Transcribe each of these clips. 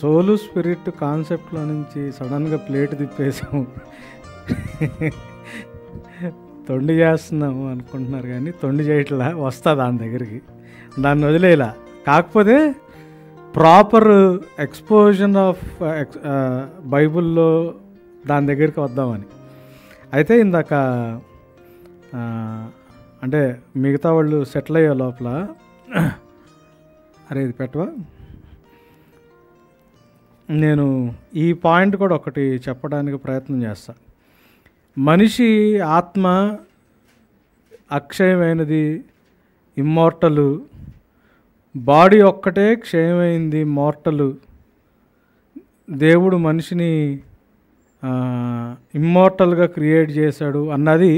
సోలు స్పిరిట్ కాన్సెప్ట్లో నుంచి సడన్గా ప్లేట్ తిప్పేసాము, తొండి చేస్తున్నాము అనుకుంటున్నారు, కానీ తొండి చేయట్లా, వస్తా దాని దగ్గరికి, దాన్ని వదిలేలా. కాకపోతే ప్రాపర్ ఎక్స్పోజన్ ఆఫ్ బైబుల్లో దాని దగ్గరికి వద్దామని. అయితే ఇందాక అంటే మిగతా వాళ్ళు సెటిల్ అయ్యే లోపల, అరే ఇది పెట్టవా, నేను ఈ పాయింట్ కూడా ఒకటి చెప్పడానికి ప్రయత్నం చేస్తా. మనిషి ఆత్మ అక్షయమైనది, ఇమ్మోర్టలు. బాడీ ఒక్కటే క్షయమైంది, మోర్టలు. దేవుడు మనిషిని ఇమ్మోర్టల్గా క్రియేట్ చేశాడు అన్నది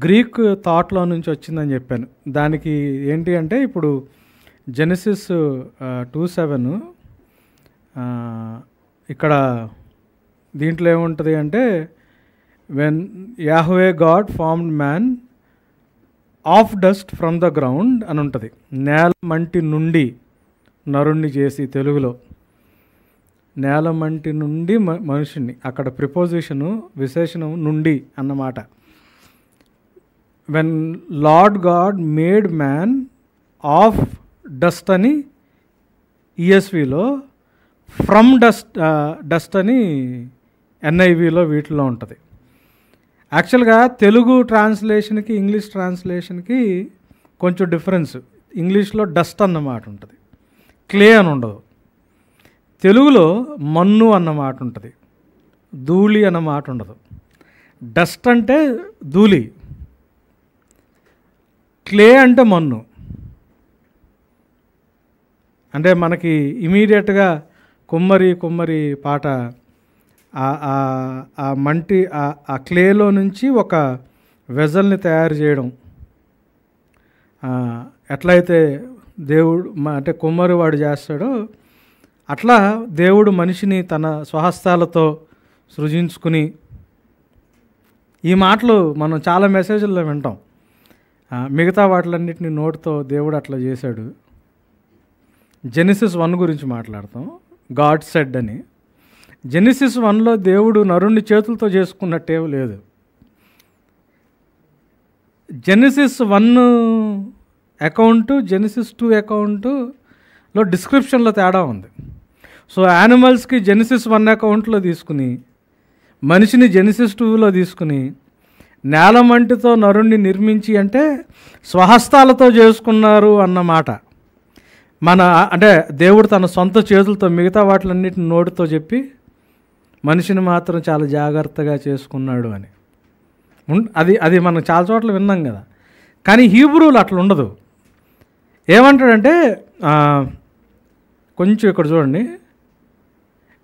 గ్రీక్ థాట్లో నుంచి వచ్చిందని చెప్పాను. దానికి ఏంటి అంటే, ఇప్పుడు జెనసిస్ 2:7 ఇక్కడ దీంట్లో ఏముంటుంది అంటే, when Yahweh God formed man of dust from the ground అని ఉంటుంది. నేల మంటి నుండి నరుణ్ణి చేసి, తెలుగులో నేల మంటి నుండి మనుషుని, అక్కడ ప్రిపోజిషను విశేషణం నుండి అన్నమాట. When lord God made man of dust అని ఈఎస్విలో, ఫ్రమ్ డస్ట్ అని ఎన్ఐవిలో, వీటిలో ఉంటుంది. యాక్చువల్గా తెలుగు ట్రాన్స్లేషన్కి ఇంగ్లీష్ ట్రాన్స్లేషన్కి కొంచెం డిఫరెన్స్. ఇంగ్లీష్లో డస్ట్ అన్నమాట ఉంటుంది, క్లే అని ఉండదు. తెలుగులో మన్ను అన్నమాట ఉంటుంది, ధూళి అన్నమాట ఉండదు. డస్ట్ అంటే ధూళి, క్లే అంటే మన్ను. అంటే మనకి ఇమీడియట్గా కుమ్మరి పాట, ఆ మంటి ఆ క్లేలో నుంచి ఒక వెజల్ని తయారు చేయడం, ఎట్లయితే దేవుడు అంటే కుమ్మరి వాడు చేస్తాడో, అట్లా దేవుడు మనిషిని తన స్వహస్తాలతో సృజించుకుని. ఈ మాటలు మనం చాలా మెసేజ్ల్లో వింటాం. మిగతా వాటిలన్నిటిని నోటితో దేవుడు అట్లా చేశాడు. జెనసిస్ 1 గురించి మాట్లాడతాం, గాడ్ సెడ్ అని. జెనసిస్ 1లో దేవుడు నరుణ్ణి చేతులతో చేసుకున్నట్టేం లేదు. జెనసిస్ 1 అకౌంటు, జెనసిస్ 2 అకౌంటులో డిస్క్రిప్షన్లో తేడా ఉంది. సో యానిమల్స్కి జెనసిస్ 1 అకౌంట్లో తీసుకుని, మనిషిని జెనసిస్ 2లో తీసుకుని, నేలమంటితో నరుణ్ణి నిర్మించి అంటే స్వహస్తాలతో చేసుకున్నారు అన్నమాట. అంటే దేవుడు తన సొంత చేతులతో, మిగతా వాటిలన్నిటిని నోటితో చెప్పి మనిషిని మాత్రం చాలా జాగ్రత్తగా చేసుకున్నాడు అని. అది మనం చాలా చోట్ల విన్నాం కదా. కానీ హీబ్రూలు అట్లా ఉండదు. ఏమంటాడంటే, కొంచెం ఇక్కడ చూడండి,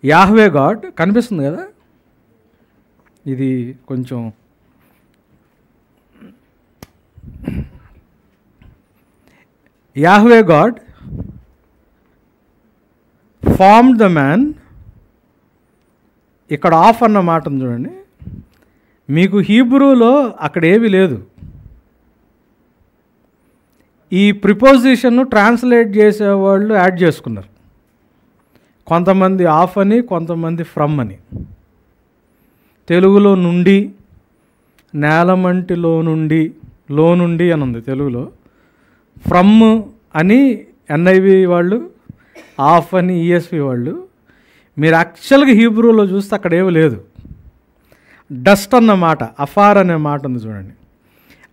యాహ్వే గాడ్ కనిపిస్తుంది కదా, ఇది కొంచెం Yahweh God formed the man. ఇక్కడ ఆఫ్ అన్న మాటను చూడండి. మీకు హీబ్రూలో అక్కడ ఏమీ లేదు. ఈ ప్రిపోజిషన్ను ట్రాన్స్లేట్ చేసేవాళ్ళు యాడ్ చేసుకున్నారు. కొంతమంది ఆఫ్ అని, కొంతమంది ఫ్రమ్ అని. తెలుగులో నుండి, నేలమంటిలో నుండి, లో నుండి అని ఉంది తెలుగులో. ఫ్రమ్ అని ఎన్ఐవి వాళ్ళు, ఆఫ్ అని ఈఎస్వి వాళ్ళు. మీరు యాక్చువల్గా హీబ్రూలో చూస్తే అక్కడ ఏమీ లేదు. డస్ట్ అన్న మాట, అఫార్ అనే మాట ఉంది చూడండి.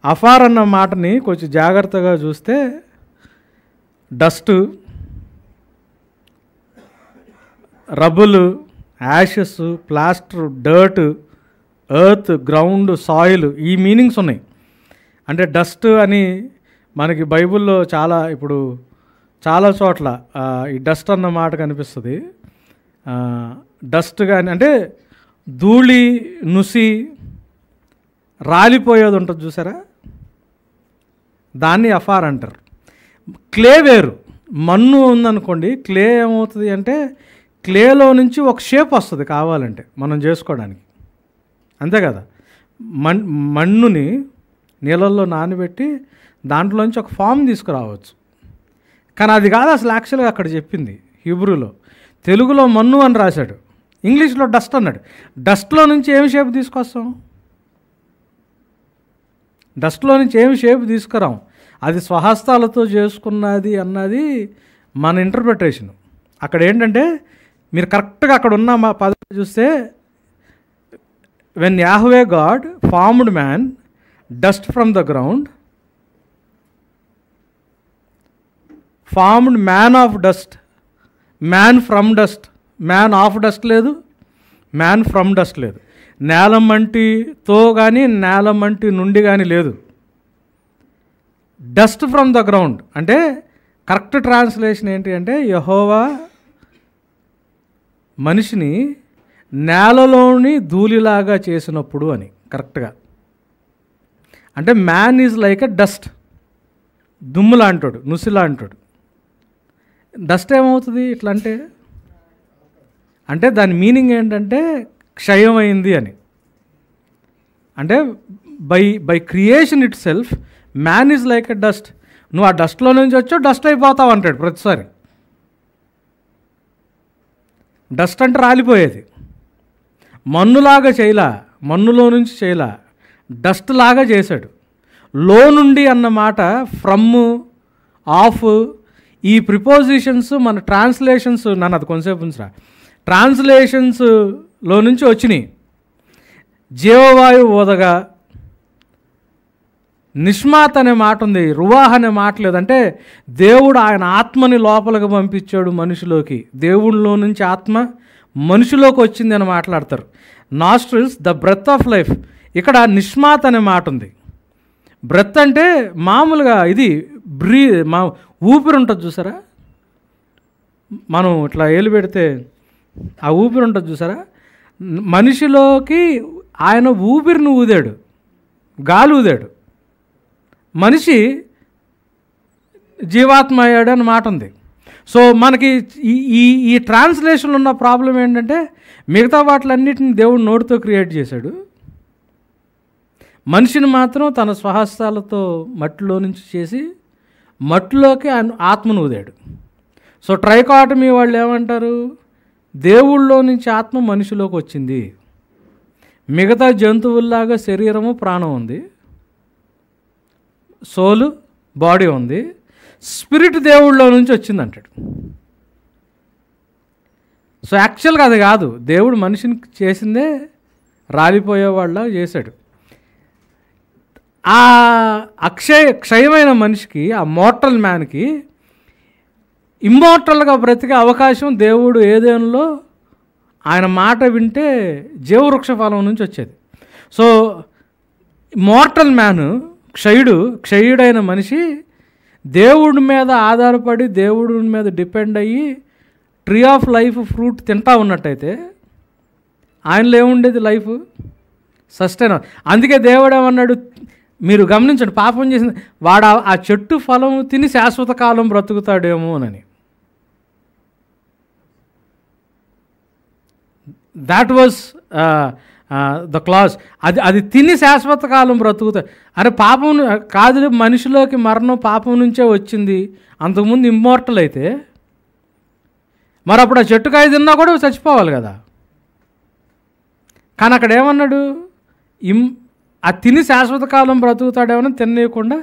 అఫార్ అన్న మాటని కొంచెం జాగ్రత్తగా చూస్తే, dust, rubble, Ashes, plaster, dirt, earth, ground, soil, ఈ మీనింగ్స్ ఉన్నాయి. అంటే డస్ట్ అని మనకి బైబిల్లో ఇప్పుడు చాలా చోట్ల ఈ డస్ట్ అన్న మాట కనిపిస్తుంది. డస్ట్ కానీ అంటే ధూళి, నుసి, రాలిపోయేది ఉంటుంది చూసారా, దాన్ని అఫార్ అంటారు. క్లే వేరు. మన్ను ఉందనుకోండి, క్లే ఏమవుతుంది అంటే క్లేలో నుంచి ఒక షేప్ వస్తుంది కావాలంటే మనం చేసుకోవడానికి, అంతే కదా. మన్నుని నీళ్ళల్లో నానబెట్టి దాంట్లోంచి ఒక ఫామ్ తీసుకురావచ్చు. కానీ అది కాదు అసలు యాక్చువల్గా అక్కడ చెప్పింది హీబ్రూలో. తెలుగులో మన్ను అని రాశాడు, ఇంగ్లీష్లో డస్ట్ అన్నాడు. డస్ట్లో నుంచి ఏమి షేప్ తీసుకొస్తాం? డస్ట్లో నుంచి ఏమి షేప్ తీసుకురాం. అది స్వహస్తాలతో చేసుకున్నది అన్నది మన ఇంటర్ప్రిటేషన్. అక్కడ ఏంటంటే మీరు కరెక్ట్గా అక్కడ ఉన్న మా పదవి చూస్తే, when Yahweh God formed man dust from the ground, formed man of dust, man from dust. Man of dust లేదు, మ్యాన్ ఫ్రమ్ డస్ట్ లేదు. నేలమంటితో కానీ నేలమంటి నుండి కానీ లేదు. డస్ట్ ఫ్రమ్ ద గ్రౌండ్ అంటే కరెక్ట్ ట్రాన్స్లేషన్ ఏంటి అంటే, యెహోవా మనిషిని నేలలోని ధూళిలాగా చేసినప్పుడు అని కరెక్ట్గా. అంటే man is like a dust, దుమ్ము లాంటాడు, నుసి లాంటాడు. డస్ట్ ఏమవుతుంది ఇట్లా అంటే దాని మీనింగ్ ఏంటంటే క్షయమైంది అని. అంటే by creation it self man is like a dust. నువ్వు ఆ డస్ట్లో నుంచి వచ్చావు, డస్ట్ అయిపోతావు అంటాడు ప్రతిసారి. డస్ట్ అంటే రాలిపోయేది. మన్నులాగా చేయలా, మన్నులో నుంచి చేయలా, డస్ట్ లాగా చేశాడు. లో నుండి అన్న మాట, ఫ్రమ్, ఆఫ్, ఈ ప్రిపోజిషన్స్ మన ట్రాన్స్లేషన్స్, నన్ను అది కొంతసేపు ఉంచరా, ట్రాన్స్లేషన్స్లో నుంచి వచ్చినాయి. జీవవాయువు ఓదగా, నిష్మాత్ అనే మాట ఉంది, రువాహ్ అనే మాట లేదంటే దేవుడు ఆయన ఆత్మని లోపలికి పంపించాడు మనిషిలోకి. దేవుళ్ళలో నుంచి ఆత్మ మనిషిలోకి వచ్చింది అని మాట్లాడతారు. Nostrils the breath of life. ఇక్కడ నిష్మాత్ అనే మాట ఉంది. బ్రెత్ అంటే మామూలుగా ఇది మా ఊపిరి ఉంటుంది చూసారా, మనం ఇట్లా ఏలు పెడితే ఆ ఊపిరి ఉంటుంది చూసారా, మనిషిలోకి ఆయన ఊపిరిని ఊదాడు, గాలి ఊదాడు, మనిషి జీవాత్మ అయ్యాడు అని మాట ఉంది. సో మనకి ఈ ట్రాన్స్లేషన్లో ఉన్న ప్రాబ్లం ఏంటంటే, మిగతా వాటిలన్నిటిని దేవుడు నోటితో క్రియేట్ చేశాడు, మనిషిని మాత్రం తన స్వహస్తాలతో మట్టిలో నుంచి చేసి మట్టిలోకి ఆత్మను ఊదాడు. సో ట్రైకాటమీ వాళ్ళు ఏమంటారు, దేవుళ్ళలో నుంచి ఆత్మ మనిషిలోకి వచ్చింది, మిగతా జంతువుల్లాగా శరీరము ప్రాణం ఉంది, సోలు బాడీ ఉంది, స్పిరిట్ దేవుళ్ళలో నుంచి వచ్చింది అంటాడు. సో యాక్చువల్గా అది కాదు, దేవుడు మనిషిని చేసిందే రాలిపోయేవాళ్ళ చేశాడు. ఆ క్షయమైన మనిషికి, ఆ మోర్టల్ మ్యాన్కి ఇమ్మోర్టల్గా బ్రతికే అవకాశం దేవుడు ఏదేనులో ఆయన మాట వింటే జీవవృక్ష ఫలం నుంచి వచ్చేది. సో మోర్టల్ మ్యాన్, క్షయుడైన మనిషి దేవుడి మీద ఆధారపడి దేవుడి మీద డిపెండ్ అయ్యి ట్రీ ఆఫ్ లైఫ్ ఫ్రూట్ తింటా ఉన్నట్టయితే ఆయనలో ఏముండేది, లైఫ్ సస్టైన్. అందుకే దేవుడు ఏమన్నాడు, మీరు గమనించండి, పాపం చేసింది వాడు ఆ చెట్టు ఫలం తిని శాశ్వత కాలం బ్రతుకుతాడేమో అని. That was the clause. అది తిని శాశ్వత కాలం బ్రతుకుతాడు. అరే పాపం కాదు, మనిషిలోకి మరణం పాపం నుంచే వచ్చింది, అంతకుముందు ఇమ్మోర్టల్ అయితే మరి అప్పుడు ఆ చెట్టుకాయ తిన్నా కూడా చచ్చిపోవాలి కదా. కానీ అక్కడ ఏమన్నాడు, ఆ తిని శాశ్వత కాలం బ్రతుకుతాడేమని తినేయకుండా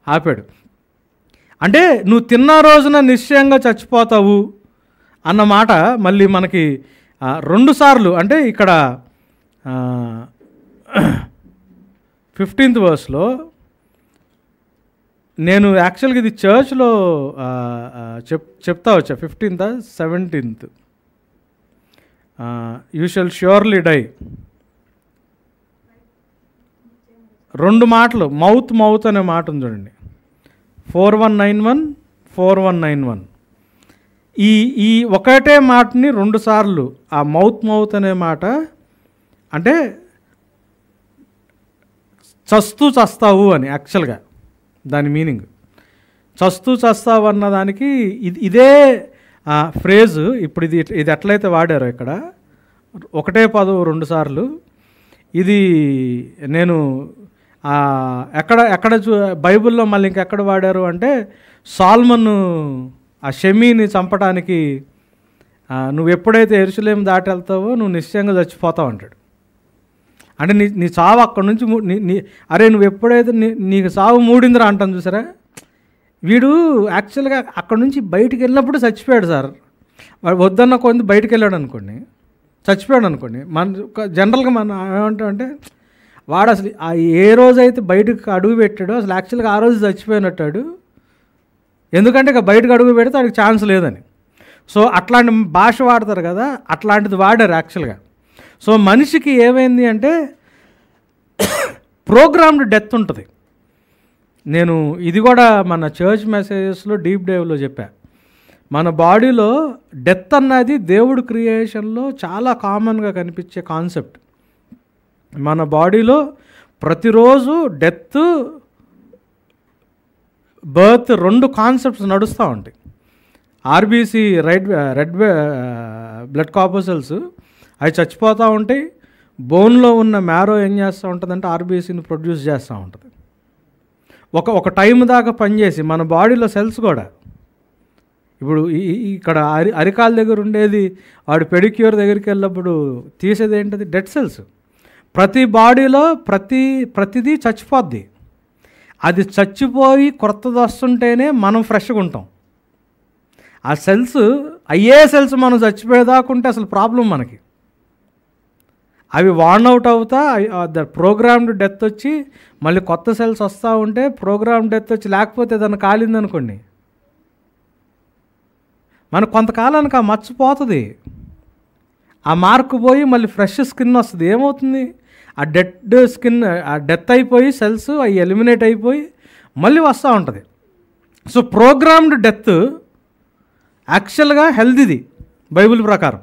ఆపాడు. అంటే నువ్వు తిన్న రోజున నిశ్చయంగా చచ్చిపోతావు అన్నమాట మళ్ళీ మనకి 2 సార్లు. అంటే ఇక్కడ 15th వర్స్లో, నేను యాక్చువల్గా ఇది చర్చ్లో చెప్తా వచ్చా, 15th 17th, you shall surely die. 2 మాటలు, మౌత్ అనే మాట ఉంది చూడండి, 4191 4191. ఈ ఒకటే మాటని 2 సార్లు, ఆ మౌత్ అనే మాట అంటే చస్తావు అని యాక్చువల్గా దాని మీనింగ్. చస్తావు అన్నదానికి ఇదే ఫ్రేజు ఇప్పుడు ఇది ఎట్లయితే వాడారో ఇక్కడ, ఒకటే పదం 2 సార్లు. ఇది నేను ఎక్కడ బైబిల్లో మళ్ళీ ఇంకెక్కడ వాడారు అంటే, సాల్మన్ ఆ షమీని చంపడానికి నువ్వు ఎప్పుడైతే యెరూషలేము దాటి వెళ్తావో నువ్వు నిశ్చయంగా చచ్చిపోతావు అంటాడు. అంటే నీ చావు అక్కడి నుంచి అరే నువ్వు ఎప్పుడైతే నీకు చావు మూడిందిరా అంటాను చూసారా, వీడు యాక్చువల్గా అక్కడ నుంచి బయటికి వెళ్ళినప్పుడు చచ్చిపోయాడు సార్. వాడు వద్దన్న కొంత బయటికి వెళ్ళాడు అనుకోండి, చచ్చిపోయాడు అనుకోండి, మన జనరల్గా మనం ఏమంటామంటే వాడు అసలు ఏ రోజైతే బయటకు అడుగు పెట్టాడో అసలు యాక్చువల్గా ఆ రోజు చచ్చిపోయినట్టాడు. ఎందుకంటే ఇక బయటకు అడుగు పెడితే వాడికి ఛాన్స్ లేదని. సో అట్లాంటి భాష వాడతారు కదా, అట్లాంటిది వాడారు యాక్చువల్గా. సో మనిషికి ఏమైంది అంటే ప్రోగ్రామ్డ్ డెత్ ఉంటుంది. నేను ఇది కూడా మన చర్చ్ మెసేజెస్లో డీప్ డైవ్లో చెప్పా. మన బాడీలో డెత్ అన్నది దేవుడు క్రియేషన్లో చాలా కామన్గా కనిపించే కాన్సెప్ట్. మన బాడీలో ప్రతిరోజు డెత్, బర్త్ రెండు కాన్సెప్ట్స్ నడుస్తూ ఉంటాయి. ఆర్బీసీ రెడ్ బ్లడ్ కార్పస్కల్స్ అవి చచ్చిపోతూ ఉంటాయి. బోన్లో ఉన్న మ్యారో ఏం చేస్తూ ఉంటుందంటే ఆర్బీసీని ప్రొడ్యూస్ చేస్తూ ఉంటుంది. ఒక టైం దాకా పనిచేసి మన బాడీలో సెల్స్ కూడా ఇప్పుడు ఇక్కడ అరికాల దగ్గర ఉండేది వాడు పెడిక్యూర్ దగ్గరికి వెళ్ళినప్పుడు తీసేది ఏంటది డెడ్ సెల్స్. ప్రతి బాడీలో ప్రతిదీ చచ్చిపోద్ది. అది చచ్చిపోయి కొత్తది వస్తుంటేనే మనం ఫ్రెష్గా ఉంటాం. ఆ సెల్స్ అయ్యే సెల్స్ మనం చచ్చిపోయేదాకుంటే అసలు ప్రాబ్లం మనకి. అవి వార్న్ అవుట్ అవుతా ప్రోగ్రామ్డ్ డెత్ వచ్చి మళ్ళీ కొత్త సెల్స్ వస్తూ ఉంటే ప్రోగ్రామ్డ్ డెత్ వచ్చి లేకపోతే దాన్ని కాలిందనుకోండి మనకు కొంతకాలానికి ఆ మర్చిపోతుంది. ఆ మార్కు పోయి మళ్ళీ ఫ్రెష్ స్కిన్ వస్తుంది. ఏమవుతుంది, ఆ డెడ్ స్కిన్ ఆ డెత్ అయిపోయి సెల్స్ అవి ఎలిమినేట్ అయిపోయి మళ్ళీ వస్తూ ఉంటుంది. సో ప్రోగ్రామ్డ్ డెత్ యాక్చువల్గా హెల్తీది బైబిల్ ప్రకారం.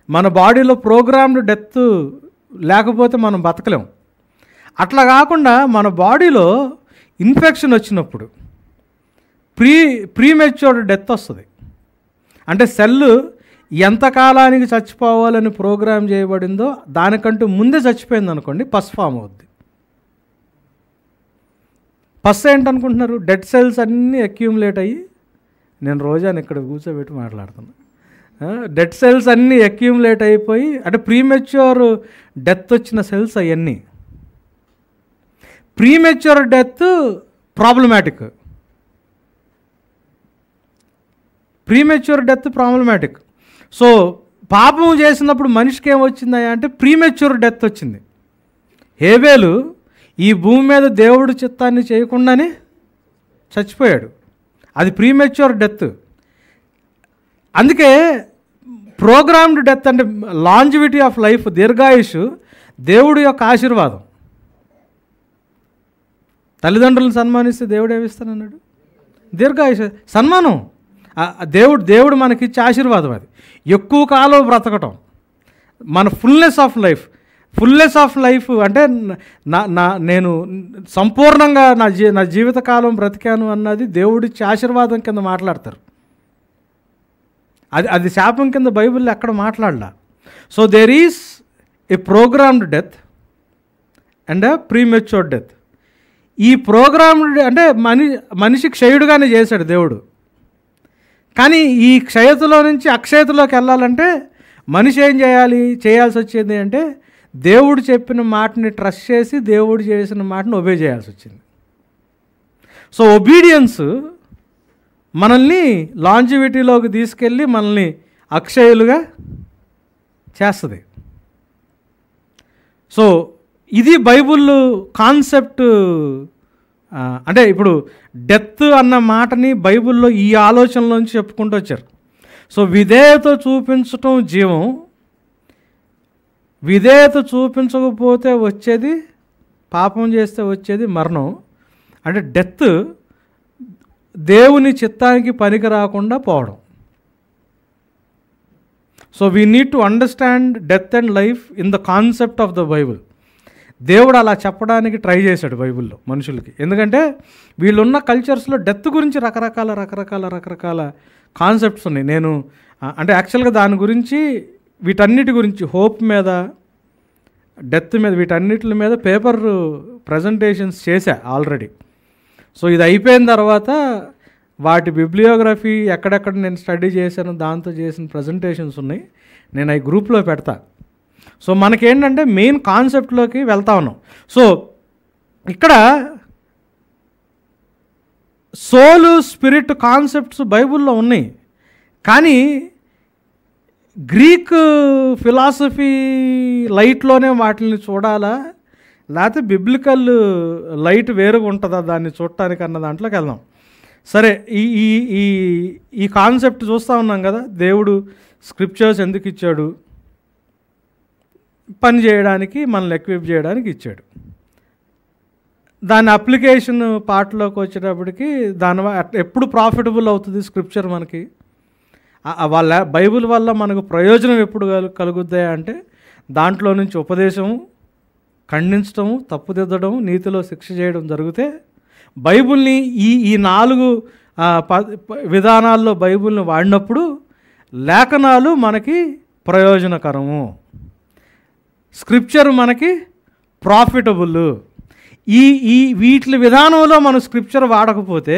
మన బాడీలో ప్రోగ్రామ్డ్ డెత్ లేకపోతే మనం బతకలేం. అట్లా కాకుండా మన బాడీలో ఇన్ఫెక్షన్ వచ్చినప్పుడు ప్రీమెచ్యూర్డ్ డెత్ వస్తుంది. అంటే సెల్ ఎంతకాలానికి చచ్చిపోవాలని ప్రోగ్రామ్ చేయబడిందో దానికంటూ ముందే చచ్చిపోయింది అనుకోండి, పస్ ఫామ్ అవుద్ది. పస్ ఏంటనుకుంటున్నారు, డెడ్ సెల్స్ అన్నీ అక్యూములేట్ అయ్యి, నేను రోజాని ఇక్కడ కూర్చోబెట్టి మాట్లాడుతున్నా, డెడ్ సెల్స్ అన్నీ అక్యూములేట్ అయిపోయి అంటే ప్రీమెచ్యూర్ డెత్ వచ్చిన సెల్స్ అవన్నీ. Premature death problematic, problematic. So పాపం చేసినప్పుడు మనిషికి ఏమొచ్చిందా అంటే ప్రీమెచ్యూర్ డెత్ వచ్చింది. హేబేలు ఈ భూమి మీద దేవుడు చిత్తాన్ని చేయకుండానే చచ్చిపోయాడు. అది ప్రీమెచ్యూర్ డెత్. అందుకే ప్రోగ్రామ్డ్ డెత్ అంటే లాంజివిటీ ఆఫ్ లైఫ్, దీర్ఘాయుష్ దేవుడి యొక్క ఆశీర్వాదం. తల్లిదండ్రులను సన్మానిస్తే దేవుడు ఏమిస్తానన్నాడు, దీర్ఘాయుష్ సన్మానం. దేవుడు మనకిచ్చే ఆశీర్వాదం. అది ఎక్కువ కాలం బ్రతకటం, మన ఫుల్నెస్ ఆఫ్ లైఫ్ అంటే నేను సంపూర్ణంగా నా జీవితకాలం బ్రతికాను అన్నది దేవుడిచ్చే ఆశీర్వాదం కింద మాట్లాడతారు. అది శాపం కింద బైబిల్లో ఎక్కడ మాట్లాడలా. So there is a programmed death and a premature death. ఈ ప్రోగ్రామ్డ్ అంటే మనిషి క్షయుడుగానే చేశాడు దేవుడు. కానీ ఈ క్షయతలో నుంచి అక్షయతలోకి వెళ్ళాలంటే మనిషి ఏం చేయాల్సి వచ్చేది అంటే దేవుడు చెప్పిన మాటని ట్రస్ట్ చేసి దేవుడు చేసిన మాటని ఒబే చేయాల్సి వచ్చింది. సో ఒబీడియన్స్ మనల్ని లాంజివిటీలోకి తీసుకెళ్ళి మనల్ని అక్షయులుగా చేస్తుంది. సో ఇది బైబుల్ కాన్సెప్ట్. అంటే ఇప్పుడు డెత్ అన్న మాటని బైబిల్లో ఈ ఆలోచనలోంచి చెప్పుకుంటూ వచ్చారు. సో విధేయత చూపించటం జీవం, విధేయత చూపించకపోతే వచ్చేది, పాపం చేస్తే వచ్చేది మరణం. అంటే డెత్ దేవుని చిత్తానికి పనికి రాకుండా పోవడం. So we need to understand death and life in the concept of the Bible. దేవుడు అలా చెప్పడానికి ట్రై చేశాడు బైబిల్లో మనుషులకి. ఎందుకంటే వీళ్ళున్న కల్చర్స్లో డెత్ గురించి రకరకాల కాన్సెప్ట్స్ ఉన్నాయి. నేను అంటే యాక్చువల్గా దాని గురించి వీటన్నిటి గురించి హోప్ మీద, డెత్ మీద, వీటన్నిటి మీద పేపర్ ప్రజెంటేషన్స్ చేశా ఆల్రెడీ. సో ఇది అయిపోయిన తర్వాత వాటి బిబ్లియోగ్రఫీ ఎక్కడెక్కడ నేను స్టడీ చేశాను, దాంతో చేసిన ప్రజెంటేషన్స్ ఉన్నాయి. నేను అవి గ్రూప్లో పెడతా. సో మనకేంటంటే మెయిన్ కాన్సెప్ట్లోకి వెళ్తా ఉన్నాం. సో ఇక్కడ సోలు, స్పిరిట్ కాన్సెప్ట్స్ బైబిల్లో ఉన్నాయి. కానీ గ్రీక్ ఫిలాసఫీ లైట్లోనే వాటిని చూడాలా, లేకపోతే బిబ్లికల్ లైట్ వేరుగా ఉంటుందా దాన్ని చూడటానికి అన్న దాంట్లోకి వెళ్దాం. సరే, ఈ ఈ ఈ ఈ కాన్సెప్ట్ చూస్తూ ఉన్నాం కదా. దేవుడు స్క్రిప్చర్స్ ఎందుకు ఇచ్చాడు? పని చేయడానికి, మనల్ని ఎక్విప్ చేయడానికి ఇచ్చాడు. దాని అప్లికేషన్ పార్ట్లోకి వచ్చేటప్పటికి ఎప్పుడు ప్రాఫిటబుల్ అవుతుంది స్క్రిప్చర్ మనకి? వాళ్ళ బైబిల్ వల్ల మనకు ప్రయోజనం ఎప్పుడు కలుగుద్దా అంటే దాంట్లో నుంచి ఉపదేశము, ఖండించడము, తప్పుదిద్దడం, నీతిలో శిక్ష చేయడం జరిగితే బైబిల్ని ఈ 4 విధానాల్లో బైబిల్ని వాడినప్పుడు లేఖనాలు మనకి ప్రయోజనకరము, స్క్రిప్చర్ మనకి ప్రాఫిటబుల్. ఈ వీటి విధానంలో మనం స్క్రిప్చర్ వాడకపోతే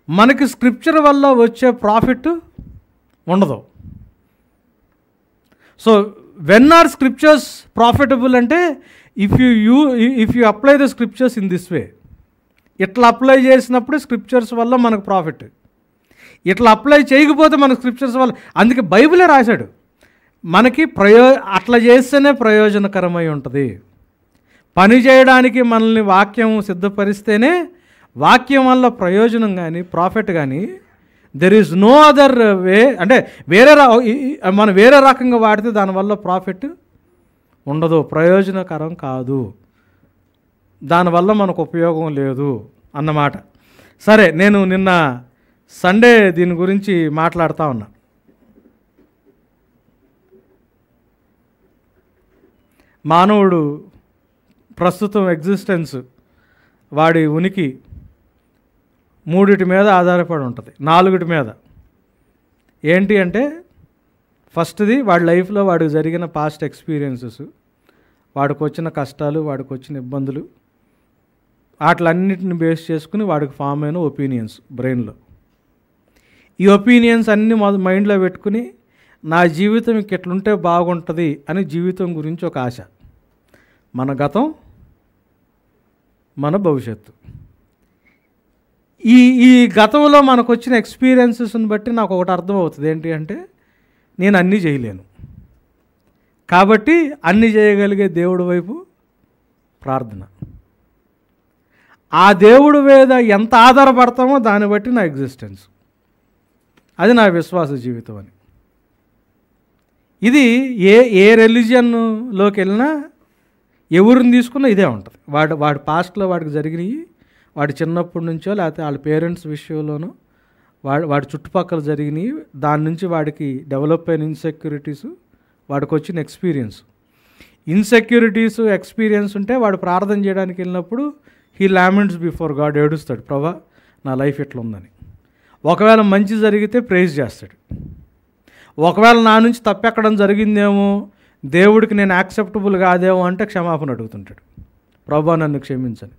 మనకి స్క్రిప్చర్ వల్ల వచ్చే ప్రాఫిట్ ఉండదు. So when are scriptures profitable అంటే if you apply the scriptures in this way. ఇట్లా అప్లై చేసినప్పుడు స్క్రిప్చర్స్ వల్ల మనకు ప్రాఫిట్. ఇట్లా అప్లై చేయకపోతే మన స్క్రిప్చర్స్ వల్ల, అందుకే బైబిలే రాశాడు మనకి అట్లా చేస్తేనే ప్రయోజనకరమై ఉంటుంది. పని చేయడానికి మనల్ని వాక్యం సిద్ధపరిస్తేనే వాక్యం వల్ల ప్రయోజనం కానీ ప్రాఫిట్ కానీ, there is no other way. అంటే మనం వేరే రకంగా వాడితే దానివల్ల ప్రాఫిట్ ఉండదు, ప్రయోజనకరం కాదు, దానివల్ల మనకు ఉపయోగం లేదు అన్నమాట. సరే, నేను నిన్న సండే దీని గురించి మాట్లాడుతూ ఉన్నా. మానవుడు ప్రస్తుతం ఎగ్జిస్టెన్స్, వాడి ఉనికి 3 మీద ఆధారపడి ఉంటుంది, 4 మీద. ఏంటి అంటే ఫస్ట్ది వాడి లైఫ్లో వాడికి జరిగిన పాస్ట్ ఎక్స్పీరియన్సెస్, వాడికి వచ్చిన కష్టాలు, వాడికి వచ్చిన ఇబ్బందులు, వాటిలన్నిటిని బేస్ చేసుకుని వాడికి ఫామ్ అయిన ఒపీనియన్స్ బ్రెయిన్లో. ఈ ఒపీనియన్స్ అన్నీ మైండ్లో పెట్టుకుని నా జీవితం ఇట్లుంటే బాగుంటుంది అని జీవితం గురించి ఒక ఆశ. మన గతం, మన భవిష్యత్తు. ఈ గతంలో మనకు వచ్చిన ఎక్స్పీరియన్సెస్ని బట్టి నాకు ఒకటి అర్థమవుతుంది. ఏంటి అంటే నేను అన్నీ చేయలేను, కాబట్టి అన్నీ చేయగలిగే దేవుడి వైపు ప్రార్థన. ఆ దేవుడి మీద ఎంత ఆధారపడతామో దాన్ని బట్టి నా ఎగ్జిస్టెన్స్, అది నా విశ్వాస జీవితం అని. ఇది ఏ రిలీజియన్లోకి వెళ్ళినా ఎవరిని తీసుకున్నా ఇదే ఉంటుంది. వాడి పాస్ట్లో వాడికి జరిగినవి, వాడి చిన్నప్పటి నుంచో లేకపోతే వాళ్ళ పేరెంట్స్ విషయంలోనో వాడి చుట్టుపక్కల జరిగినవి, దాని నుంచి వాడికి డెవలప్ అయిన ఇన్సెక్యూరిటీస్, వాడికి వచ్చిన ఇన్సెక్యూరిటీస్ ఎక్స్పీరియన్స్ ఉంటే వాడు ప్రార్థన చేయడానికి వెళ్ళినప్పుడు హీ లామెంట్స్ బిఫోర్ గాడ్, ఏడుస్తాడు, ప్రభా నా లైఫ్ ఎట్లా ఉందని. ఒకవేళ మంచి జరిగితే ప్రైజ్ చేస్తాడు. ఒకవేళ నా నుంచి తప్పెక్కడం జరిగిందేమో, దేవుడికి నేను యాక్సెప్టబుల్ కాదేమో అంటే క్షమాపణ అడుగుతుంటాడు, ప్రభా నన్ను క్షమించని.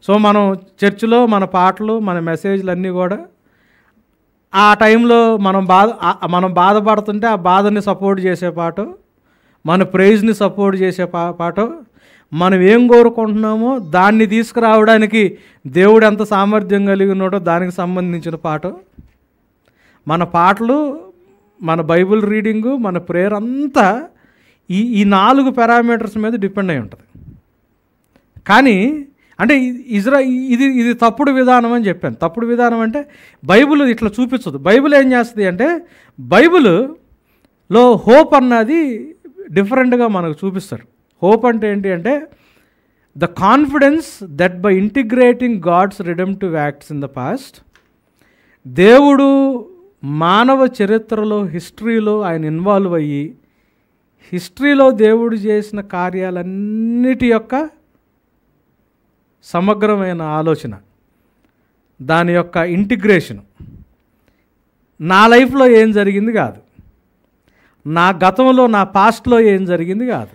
సో మనం చర్చిలో మన పాటలు, మన మెసేజ్లు అన్నీ కూడా ఆ టైంలో మనం బాధపడుతుంటే ఆ బాధని సపోర్ట్ చేసే పాటో, మన ప్రైజ్ని సపోర్ట్ చేసే పాటో, మనం ఏం కోరుకుంటున్నామో దాన్ని తీసుకురావడానికి దేవుడు ఎంత సామర్థ్యం కలిగి ఉన్నాడో దానికి సంబంధించిన పాటో, మన పాటలు, మన బైబిల్ రీడింగు, మన ప్రేయర్ అంతా ఈ 4 పారామీటర్స్ మీద డిపెండ్ అయి ఉంటుంది. కానీ అంటే ఇది తప్పుడు విధానం అని చెప్పాను. తప్పుడు విధానం అంటే బైబిల్ ఇట్లా చూపించదు. బైబిల్ ఏం చేస్తుంది అంటే బైబిల్లో హోప్ అన్నది డిఫరెంట్గా మనకు చూపిస్తారు. హోప్ అంటే ఏంటి అంటే the confidence that by integrating God's redemptive acts in the past, దేవుడు మానవ చరిత్రలో, హిస్టరీలో ఆయన ఇన్వాల్వ్ అయ్యి హిస్టరీలో దేవుడు చేసిన కార్యాలన్నిటి యొక్క సమగ్రమైన ఆలోచన, దాని యొక్క ఇంటిగ్రేషన్. నా లైఫ్లో ఏం జరిగింది కాదు, నా గతంలో నా పాస్ట్లో ఏం జరిగింది కాదు,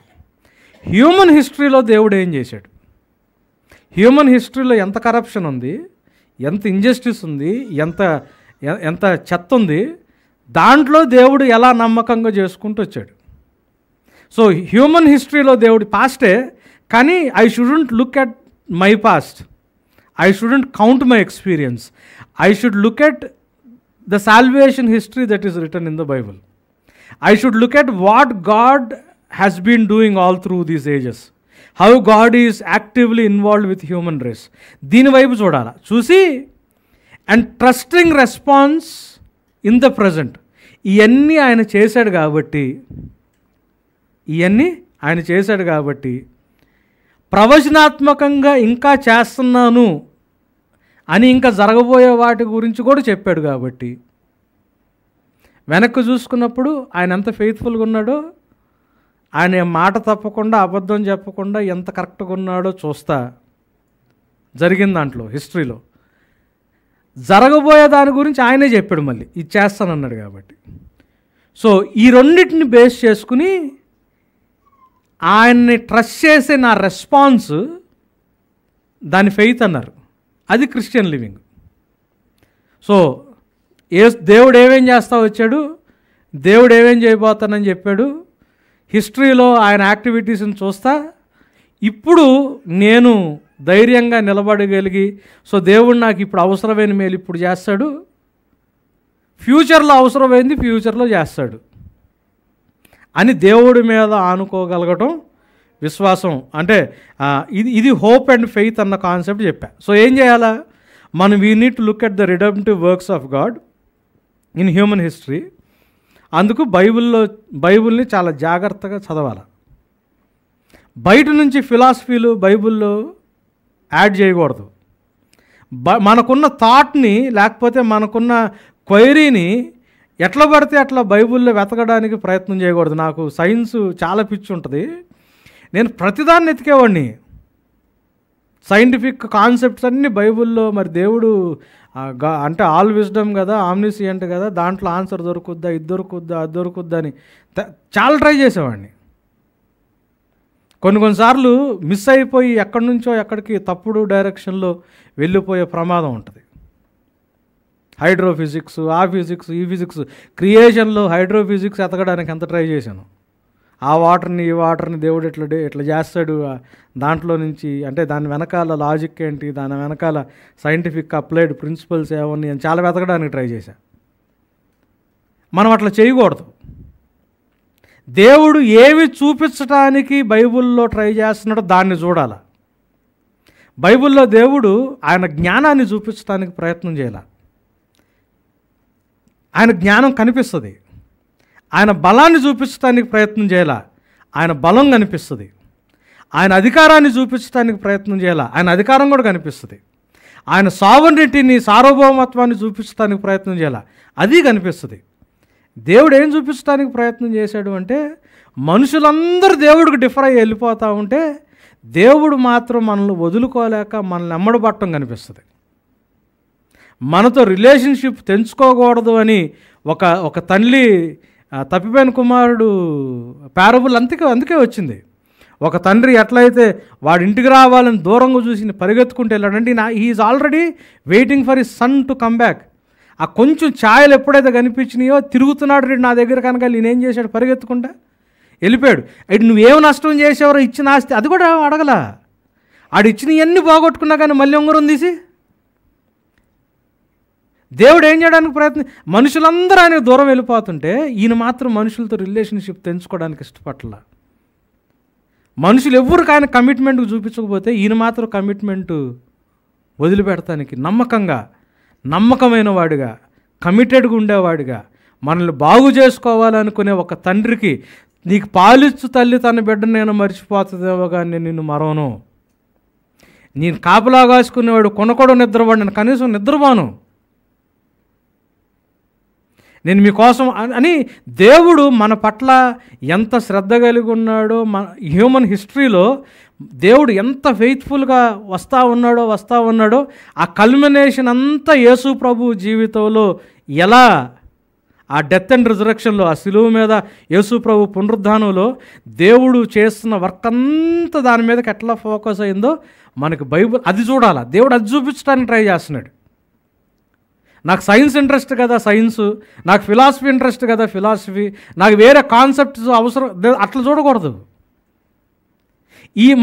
హ్యూమన్ హిస్టరీలో దేవుడు ఏం చేశాడు, హ్యూమన్ హిస్టరీలో ఎంత కరప్షన్ ఉంది, ఎంత ఇంజస్టిస్ ఉంది, ఎంత ఎంత చెత్త ఉంది, దాంట్లో దేవుడు ఎలా నమ్మకంగా చేసుకుంటూ వచ్చాడు. సో హ్యూమన్ హిస్టరీలో దేవుడి పాస్టే, కానీ I shouldn't look at my past, I shouldn't count my experience, I should look at the salvation history that is return in the Bible. I should look at what God has been doing all through these ages. How God is actively involved with human race. దీని వైపు చూడాలి. చూసి and trusting response in the present. ఇవన్నీ ఆయన చేశాడు కాబట్టి ప్రవచనాత్మకంగా ఇంకా చేస్తున్నాను అని, ఇంకా జరగబోయే వాటి గురించి కూడా చెప్పాడు కాబట్టి వెనక్కి చూసుకున్నప్పుడు ఆయన ఎంత ఫెయిత్ఫుల్గా ఉన్నాడో, ఆయన మాట తప్పకుండా అబద్ధం చెప్పకుండా ఎంత కరెక్ట్గా ఉన్నాడో చూస్తా జరిగిన దాంట్లో హిస్టరీలో జరగబోయే దాని గురించి ఆయనే చెప్పాడు, మళ్ళీ ఇది చేస్తానన్నాడు కాబట్టి. సో ఈ రెండింటిని బేస్ చేసుకుని ఆయన్ని ట్రస్ట్ చేసే నా రెస్పాన్స్, దాని ఫెయిత్ అన్నారు. అది క్రిస్టియన్ లివింగ్. సో దేవుడు ఏమేం చేస్తా వచ్చాడు, దేవుడు ఏమేం చేయబోతానని చెప్పాడు, హిస్టరీలో ఆయన యాక్టివిటీస్ని చూస్తా ఇప్పుడు నేను ధైర్యంగా నిలబడగలిగి, సో దేవుడు నాకు ఇప్పుడు అవసరమైన మేలు ఇప్పుడు చేస్తాడు, ఫ్యూచర్లో అవసరమైంది ఫ్యూచర్లో చేస్తాడు అని దేవుడి మీద ఆనుకోగలగటం విశ్వాసం. అంటే ఇది హోప్ అండ్ ఫెయిత్ అన్న కాన్సెప్ట్ చెప్పా. సో ఏం చేయాలా మనం, we need to look at the redemptive works of God in human history. అందుకు బైబిల్ని చాలా జాగ్రత్తగా చదవాలి. బయట నుంచి ఫిలాసఫీలు బైబిల్లో యాడ్ చేయకూడదు. మనకున్న థాట్ని, లేకపోతే మనకున్న క్వైరీని ఎట్లా పడితే అట్లా బైబిల్లో వెతకడానికి ప్రయత్నం చేయకూడదు. నాకు సైన్స్ చాలా పిచ్చి ఉంటుంది, నేను ప్రతిదాన్ని ఎతికేవాడిని. సైంటిఫిక్ కాన్సెప్ట్స్ అన్నీ బైబిల్లో, మరి దేవుడు అంటే ఆల్ విజ్డమ్ కదా, ఆమ్నిసియంట్ కదా, దాంట్లో ఆన్సర్ దొరుకుద్దా, ఇది దొరుకుద్దా, అది దొరుకుద్దా అని చాలా ట్రై చేసేవాడిని. కొన్నిసార్లు మిస్ అయిపోయి ఎక్కడి నుంచో ఎక్కడికి తప్పుడు డైరెక్షన్లో వెళ్ళిపోయే ప్రమాదం ఉంటుంది. హైడ్రోఫిజిక్స్, ఆ ఫిజిక్స్, ఈ ఫిజిక్స్, క్రియేషన్లో హైడ్రోఫిజిక్స్ ఎతకడానికి ఎంత ట్రై చేశాను. ఆ వాటర్ని ఈ వాటర్ని దేవుడు ఎట్లా చేస్తాడు, దాంట్లో నుంచి అంటే దాని వెనకాల లాజిక్ ఏంటి, దాని వెనకాల సైంటిఫిక్ అప్లైడ్ ప్రిన్సిపల్స్ ఏమని అని చాలా వెతకడానికి ట్రై చేశా. మనం అట్లా చేయకూడదు. దేవుడు ఏమి చూపించడానికి బైబిల్లో ట్రై చేస్తున్నాడో దాన్ని చూడాలి. బైబిల్లో దేవుడు ఆయన జ్ఞానాన్ని చూపించడానికి ప్రయత్నం చేయాలి. ఆయన జ్ఞానం కనిపిస్తుంది. ఆయన బలాన్ని చూపించడానికి ప్రయత్నం చేయాల, ఆయన బలం కనిపిస్తుంది. ఆయన అధికారాన్ని చూపించడానికి ప్రయత్నం చేయాల, ఆయన అధికారం కూడా కనిపిస్తుంది. ఆయన సావర్నిటీని, సార్వభౌమత్వాన్ని చూపించడానికి ప్రయత్నం చేయాల, అది కనిపిస్తుంది. దేవుడు ఏం చూపించడానికి ప్రయత్నం చేశాడు అంటే, మనుషులందరూ దేవుడికి డిఫర్ అయ్యి వెళ్ళిపోతూ ఉంటే దేవుడు మాత్రం మనల్ని వదులుకోలేక మనల్ని ఎమ్మడబట్టం కనిపిస్తుంది. మనతో రిలేషన్షిప్ తెంచుకోకూడదు అని ఒక తల్లి తప్పిపోయిన కుమారుడు పారబుల్ అందుకే వచ్చింది. ఒక తండ్రి ఎట్లయితే వాడి ఇంటికి రావాలని దూరంగా చూసి పరిగెత్తుకుంటూ వెళ్ళాడంటే, he is already waiting for his son to come back. ఆ కొంచెం ఛాయలు ఎప్పుడైతే కనిపించినాయో తిరుగుతున్నాడు నా దగ్గర కనుక, నేనేం చేశాడు, పరిగెత్తుకుంటా వెళ్ళిపోయాడు. అయితే నువ్వేం నష్టం చేసేవారో ఇచ్చిన ఆస్తి అది కూడా అడగలా, ఆడు ఇచ్చిన ఇవన్నీ పోగొట్టుకున్నా కానీ మళ్ళీ ఉంగరం తీసి దేవుడు ఏం చేయడానికి ప్రయత్నం, మనుషులందరూ ఆయనకు దూరం వెళ్ళిపోతుంటే ఈయన మాత్రం మనుషులతో రిలేషన్షిప్ తెంచుకోవడానికి ఇష్టపట్ల. మనుషులు ఎవరికి ఆయన కమిట్మెంట్కి చూపించకపోతే ఈయన మాత్రం కమిట్మెంటు వదిలిపెడతానికి నమ్మకమైన వాడిగా, కమిటెడ్గా ఉండేవాడిగా, మనల్ని బాగు చేసుకోవాలనుకునే ఒక తండ్రికి, నీకు పాలిచ్చు తల్లి తన బిడ్డను నేను మర్చిపోతుందేమో కానీ నేను నిన్ను మరవను, నేను కాపలా కాసుకునేవాడు కొనకొడ నిద్రవాడు, నేను కనీసం నిద్రపోను, నేను మీకోసం అని దేవుడు మన పట్ల ఎంత శ్రద్ధ కలిగి ఉన్నాడో, మన హ్యూమన్ హిస్టరీలో దేవుడు ఎంత ఫెయిత్ఫుల్గా వస్తూ ఉన్నాడో ఆ కల్మినేషన్ అంతా యేసు ప్రభు జీవితంలో ఎలా ఆ డెత్ అండ్ రిజరెక్షన్లో, ఆ సిలువ మీద యేసు ప్రభు పునరుద్ధానంలో దేవుడు చేస్తున్న వర్క్ అంతా దాని మీదకి ఎట్లా ఫోకస్ అయిందో మనకి బైబిల్ అది చూడాలా. దేవుడు అది చూపించడానికి ట్రై చేస్తున్నాడు. నాకు సైన్స్ ఇంట్రెస్ట్ కదా సైన్సు, నాకు ఫిలాసఫీ ఇంట్రెస్ట్ కదా ఫిలాసఫీ, నాకు వేరే కాన్సెప్ట్స్ అవసరం అట్లా చూడకూడదు.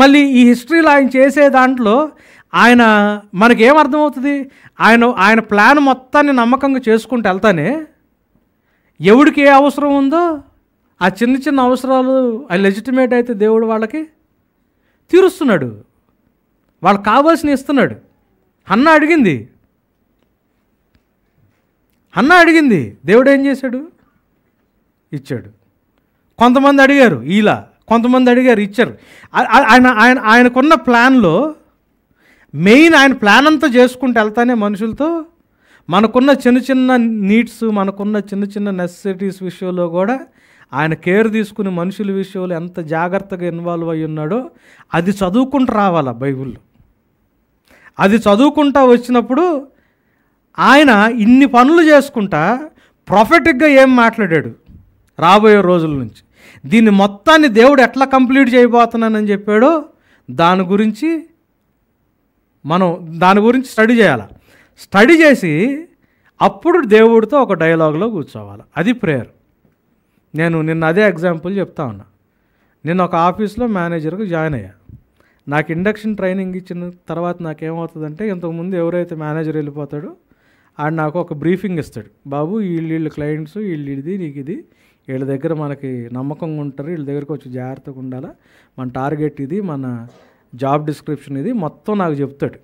మళ్ళీ ఈ హిస్టరీలో ఆయన చేసే దాంట్లో ఆయన మనకేమర్థమవుతుంది, ఆయన ప్లాన్ మొత్తాన్ని నమ్మకంగా చేసుకుంటూ వెళ్తానే ఎవడికి ఏ అవసరం ఉందో ఆ చిన్న చిన్న అవసరాలు అవి లెజిటిమేట్ అయితే దేవుడు వాళ్ళకి తీరుస్తున్నాడు, వాళ్ళకి కావాల్సిన ఇస్తున్నాడు. హన్నా అడిగింది, దేవుడు ఏం చేశాడు? ఇచ్చాడు. కొంతమంది అడిగారు ఇలా, కొంతమంది అడిగారు ఇచ్చారు. ఆయనకున్న ప్లాన్లో మెయిన్ ఆయన ప్లాన్ అంతా చేసుకుంటూ వెళ్తానే మనుషులతో మనకున్న చిన్న చిన్న నీడ్స్, మనకున్న చిన్న చిన్న నెసెసిటీస్ విషయంలో కూడా ఆయన కేర్ తీసుకుని మనుషుల విషయంలో ఎంత జాగ్రత్తగా ఇన్వాల్వ్ అయ్యి ఉన్నాడో అది చదువుకుంటూ రావాలా బైబిల్లో. అది చదువుకుంటా వచ్చినప్పుడు ఆయన ఇన్ని పనులు చేసుకుంటా ప్రొఫెటిక్గా ఏం మాట్లాడాడు రాబోయే రోజుల నుంచి, దీన్ని మొత్తాన్ని దేవుడు ఎట్లా కంప్లీట్ చేయబోతున్నానని చెప్పాడో దాని గురించి స్టడీ చేయాలి. స్టడీ చేసి అప్పుడు దేవుడితో ఒక డైలాగ్లో కూర్చోవాలి. అది ప్రేయర్. నేను నిన్న అదే ఎగ్జాంపుల్ చెప్తా ఉన్నా. నేను ఒక ఆఫీస్లో మేనేజర్గా జాయిన్ అయ్యా. నాకు ఇండక్షన్ ట్రైనింగ్ ఇచ్చిన తర్వాత నాకేమవుతుందంటే, ఇంతకుముందు ఎవరైతే మేనేజర్ వెళ్ళిపోతాడో ఆడు నాకు ఒక బ్రీఫింగ్ ఇస్తాడు. బాబు వీళ్ళు క్లయింట్స్, ఇది నీకు ఇది, వీళ్ళ దగ్గర మనకి నమ్మకంగా ఉంటారు, వీళ్ళ దగ్గర కొంచెం జాగ్రత్తగా ఉండాలా, మన టార్గెట్ ఇది, మన జాబ్ డిస్క్రిప్షన్ ఇది, మొత్తం నాకు చెప్తాడు.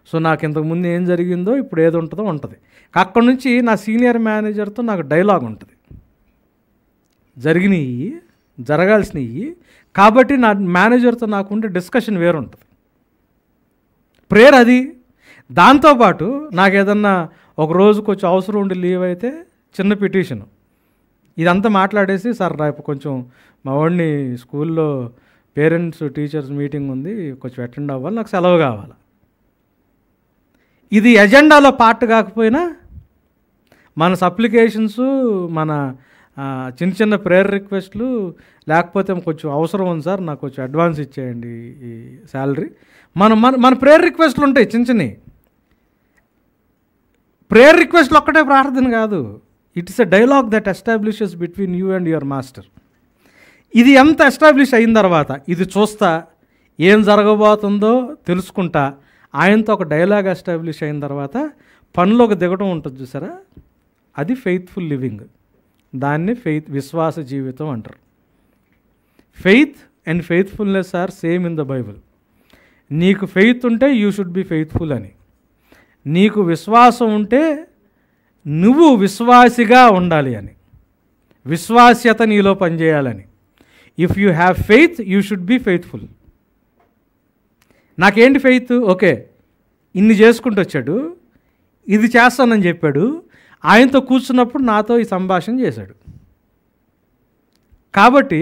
సో నాకు ఇంతకుముందు ఏం జరిగిందో ఇప్పుడు ఏది ఉంటుందో ఉంటుంది. అక్కడి నుంచి నా సీనియర్ మేనేజర్తో నాకు డైలాగ్ ఉంటుంది, జరిగినవి జరగాల్సినవి. కాబట్టి నా మేనేజర్తో నాకు ఉండే డిస్కషన్ వేరుంటుంది. ప్రేయర్ అది. దాంతోపాటు నాకు ఏదన్నా ఒక రోజు కొంచెం అవసరం ఉండి లీవ్ అయితే చిన్న పిటిషన్ ఇదంతా మాట్లాడేసి, సార్ రేపు కొంచెం మా వాడిని స్కూల్లో పేరెంట్స్ టీచర్స్ మీటింగ్ ఉంది, కొంచెం అటెండ్ అవ్వాలి, నాకు సెలవు కావాలి. ఇది ఎజెండాలో పార్ట్ కాకపోయినా మన సప్లికేషన్స్, మన చిన్న చిన్న ప్రేయర్ రిక్వెస్ట్లు, లేకపోతే కొంచెం అవసరం ఉంది సార్ నాకు కొంచెం అడ్వాన్స్ ఇచ్చేయండి ఈ శాలరీ, మన ప్రేయర్ రిక్వెస్ట్లు ఉంటాయి చిన్న చిన్నవి. ప్రేయర్ రిక్వెస్ట్లు ఒక్కటే ప్రార్థన కాదు, it is a dialogue that establishes between you and your master. ఇది ఎంత ఎస్టాబ్లిష్ అయిన తర్వాత ఇది చూస్తా, ఏం జరగబోతుందో తెలుసుకుంటా, ఆయనతో ఒక డైలాగ్ ఎస్టాబ్లిష్ అయిన తర్వాత పనిలోకి దిగడం ఉంటుంది చూసారా, అది ఫెయిత్ఫుల్ లివింగ్. దాన్ని విశ్వాస జీవితం అంటారు. Faith and faithfulness are same in the Bible. నీకు ఫెయిత్ ఉంటే యూ షుడ్ బి ఫెయిత్ఫుల్ అని, నీకు విశ్వాసం ఉంటే నువ్వు విశ్వాసిగా ఉండాలి అని, విశ్వాస్యత నీలో పనిచేయాలని. If you have faith you should be faithful. నాకేంటి ఫెయిత్? ఓకే, ఇన్ని చేసుకుంటూ వచ్చాడు, ఇది చేస్తానని చెప్పాడు, ఆయనతో కూర్చున్నప్పుడు నాతో ఈ సంభాషణ చేశాడు, కాబట్టి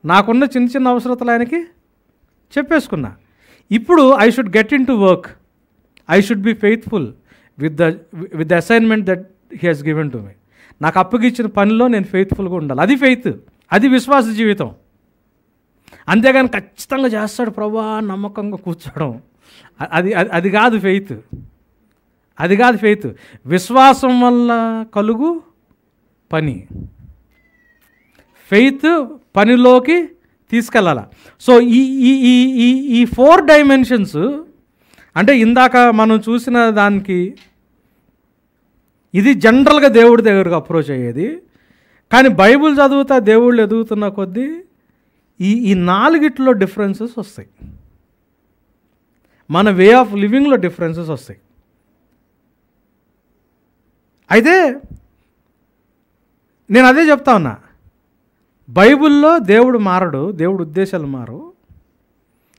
నాకున్న చిన్న చిన్న అవసరతలు ఆయనకి చెప్పేసుకున్నా. ఇప్పుడు I should get into work, I should be faithful with the assignment that he has given to me. నాకు అప్పగిచ్చిన పనిలో నేను ఫెయిత్ఫుల్గా ఉండాలి. అది ఫెయిత్, అది విశ్వాస జీవితం. అంతేగాని ఖచ్చితంగా చేస్తాడు ప్రభా నమ్మకంగా కూర్చోవడం, అది కాదు ఫెయిత్. అది కాదు ఫెయిత్. విశ్వాసం వల్ల కలుగు పని, ఫెయిత్ పనిలోకి తీసుకెళ్ళాల. సో ఈ 4 డైమెన్షన్స్ అంటే ఇందాక మనం చూసిన దానికి ఇది జనరల్గా దేవుడి దగ్గరకు అప్రోచ్ అయ్యేది. కానీ బైబుల్ చదువుతా దేవుళ్ళు ఎదుగుతున్న కొద్దీ ఈ 4 డిఫరెన్సెస్ వస్తాయి, మన వే ఆఫ్ లివింగ్లో డిఫరెన్సెస్ వస్తాయి. అయితే నేను అదే చెప్తా ఉన్నా, బైబిల్లో దేవుడు మారడు, దేవుడు ఉద్దేశాలు మారు.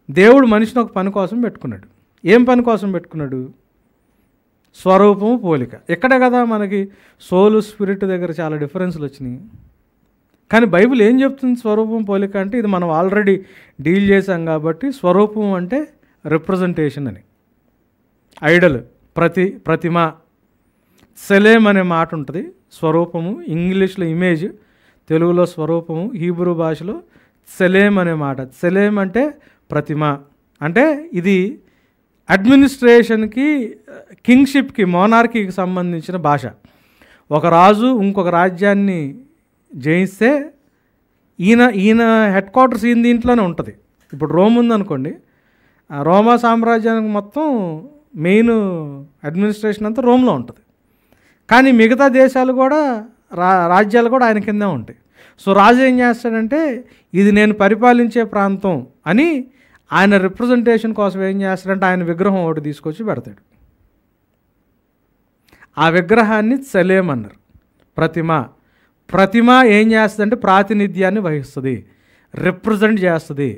దేవుడు మనిషిని ఒక పని కోసం పెట్టుకున్నాడు. ఏం పని కోసం పెట్టుకున్నాడు? స్వరూపము పోలిక. ఇక్కడే కదా మనకి సోలు స్పిరిట్ దగ్గర చాలా డిఫరెన్స్లు వచ్చినాయి. కానీ బైబిల్ ఏం చెప్తుంది? స్వరూపం పోలిక అంటే ఇది మనం ఆల్రెడీ డీల్ చేసాం కాబట్టి, స్వరూపం అంటే రిప్రజెంటేషన్ అని. ఐడల్, ప్రతిమ, సెలేం అనే మాట ఉంటుంది. స్వరూపము ఇంగ్లీష్లో ఇమేజ్, తెలుగులో స్వరూపము, హీబ్రూ భాషలో సెలేం అనే మాట. సెలేం అంటే ప్రతిమ. అంటే ఇది అడ్మినిస్ట్రేషన్కి, కింగ్షిప్కి, మోనార్కీకి సంబంధించిన భాష. ఒక రాజు ఇంకొక రాజ్యాన్ని జయిస్తే ఈయన హెడ్ క్వార్టర్స్ ఈయన దీంట్లోనే ఉంటుంది. ఇప్పుడు రోమ్ ఉందనుకోండి, రోమా సామ్రాజ్యానికి మొత్తం మెయిన్ అడ్మినిస్ట్రేషన్ అంతా రోమ్లో ఉంటుంది. కానీ మిగతా దేశాలు కూడా రాజ్యాలు కూడా ఆయన కిందే ఉంటాయి. సో రాజు ఏం చేస్తాడంటే ఇది నేను పరిపాలించే ప్రాంతం అని ఆయన రిప్రజెంటేషన్ కోసం ఏం చేస్తాడంటే ఆయన విగ్రహం ఒకటి తీసుకొచ్చి పెడతాడు. ఆ విగ్రహాన్ని సెలేం అన్నారు. ప్రతిమ ఏం చేస్తుందంటే ప్రాతినిధ్యాన్ని వహిస్తుంది, రిప్రజెంట్ చేస్తుంది.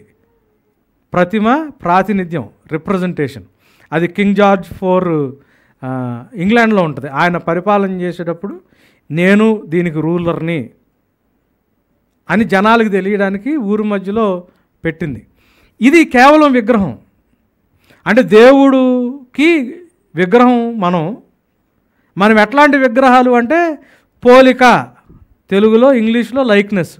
ప్రతిమ ప్రాతినిధ్యం, రిప్రజెంటేషన్. అది కింగ్ జార్జ్ IV ఇంగ్లాండ్లో ఉంటుంది. ఆయన పరిపాలన చేసేటప్పుడు నేను దీనికి రూలర్ని అని జనాలకు తెలియడానికి ఊరి మధ్యలో పెట్టింది. ఇది కేవలం విగ్రహం. అంటే దేవుడికి విగ్రహం మనం ఎట్లాంటి విగ్రహాలు అంటే పోలిక, తెలుగులో ఇంగ్లీష్లో లైక్నెస్.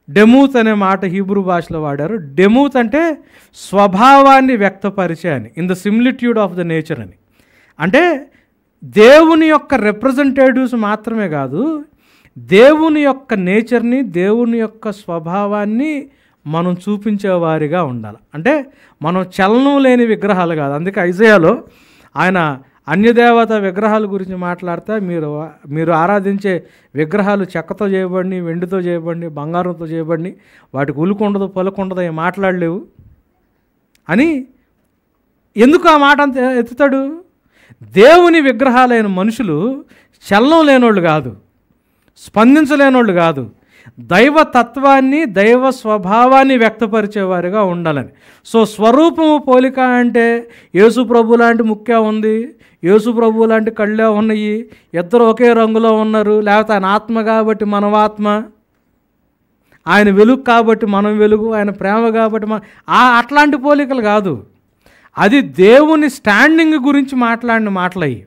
డెమూత్ అనే మాట హీబ్రూ భాషలో వాడారు. డెమూత్ అంటే స్వభావాన్ని వ్యక్తపరిచే అని, in the similitude of the nature అని. అంటే దేవుని యొక్క రిప్రజెంటేటివ్స్ మాత్రమే కాదు, దేవుని యొక్క నేచర్ని, దేవుని యొక్క స్వభావాన్ని మనం చూపించేవారిగా ఉండాలి. అంటే మనం చలనం లేని విగ్రహాలు కాదు. అందుకే ఐజయాలో ఆయన అన్యదేవత విగ్రహాల గురించి మాట్లాడితే మీరు ఆరాధించే విగ్రహాలు చెక్కతో చేయబడి, వెండితో చేయబడి, బంగారంతో చేయబడి, వాటికి ఉలుకుండదు పలుకుండదు అవి మాట్లాడలేవు అని. ఎందుకు ఆ మాట అంత ఎత్తుతాడు? దేవుని విగ్రహాలైన మనుషులు చలనం లేనోళ్ళు కాదు, స్పందించలేనోళ్ళు కాదు, దైవ తత్వాన్ని, దైవ స్వభావాన్ని వ్యక్తపరిచేవారుగా ఉండాలని. సో స్వరూపము పోలిక అంటే యేసు ప్రభు లాంటి ముఖ్య ఉంది, యేసు ప్రభు లాంటి కళ్ళే ఉన్నాయి, ఇద్దరు ఒకే రంగులో ఉన్నారు, లేకపోతే ఆయన ఆత్మ కాబట్టి మనం ఆత్మ, ఆయన వెలుగు కాబట్టి మనం వెలుగు, ఆయన ప్రేమ కాబట్టి అట్లాంటి పోలికలు కాదు. అది దేవుని స్టాండింగ్ గురించి మాట్లాడిన మాటలయ్యి.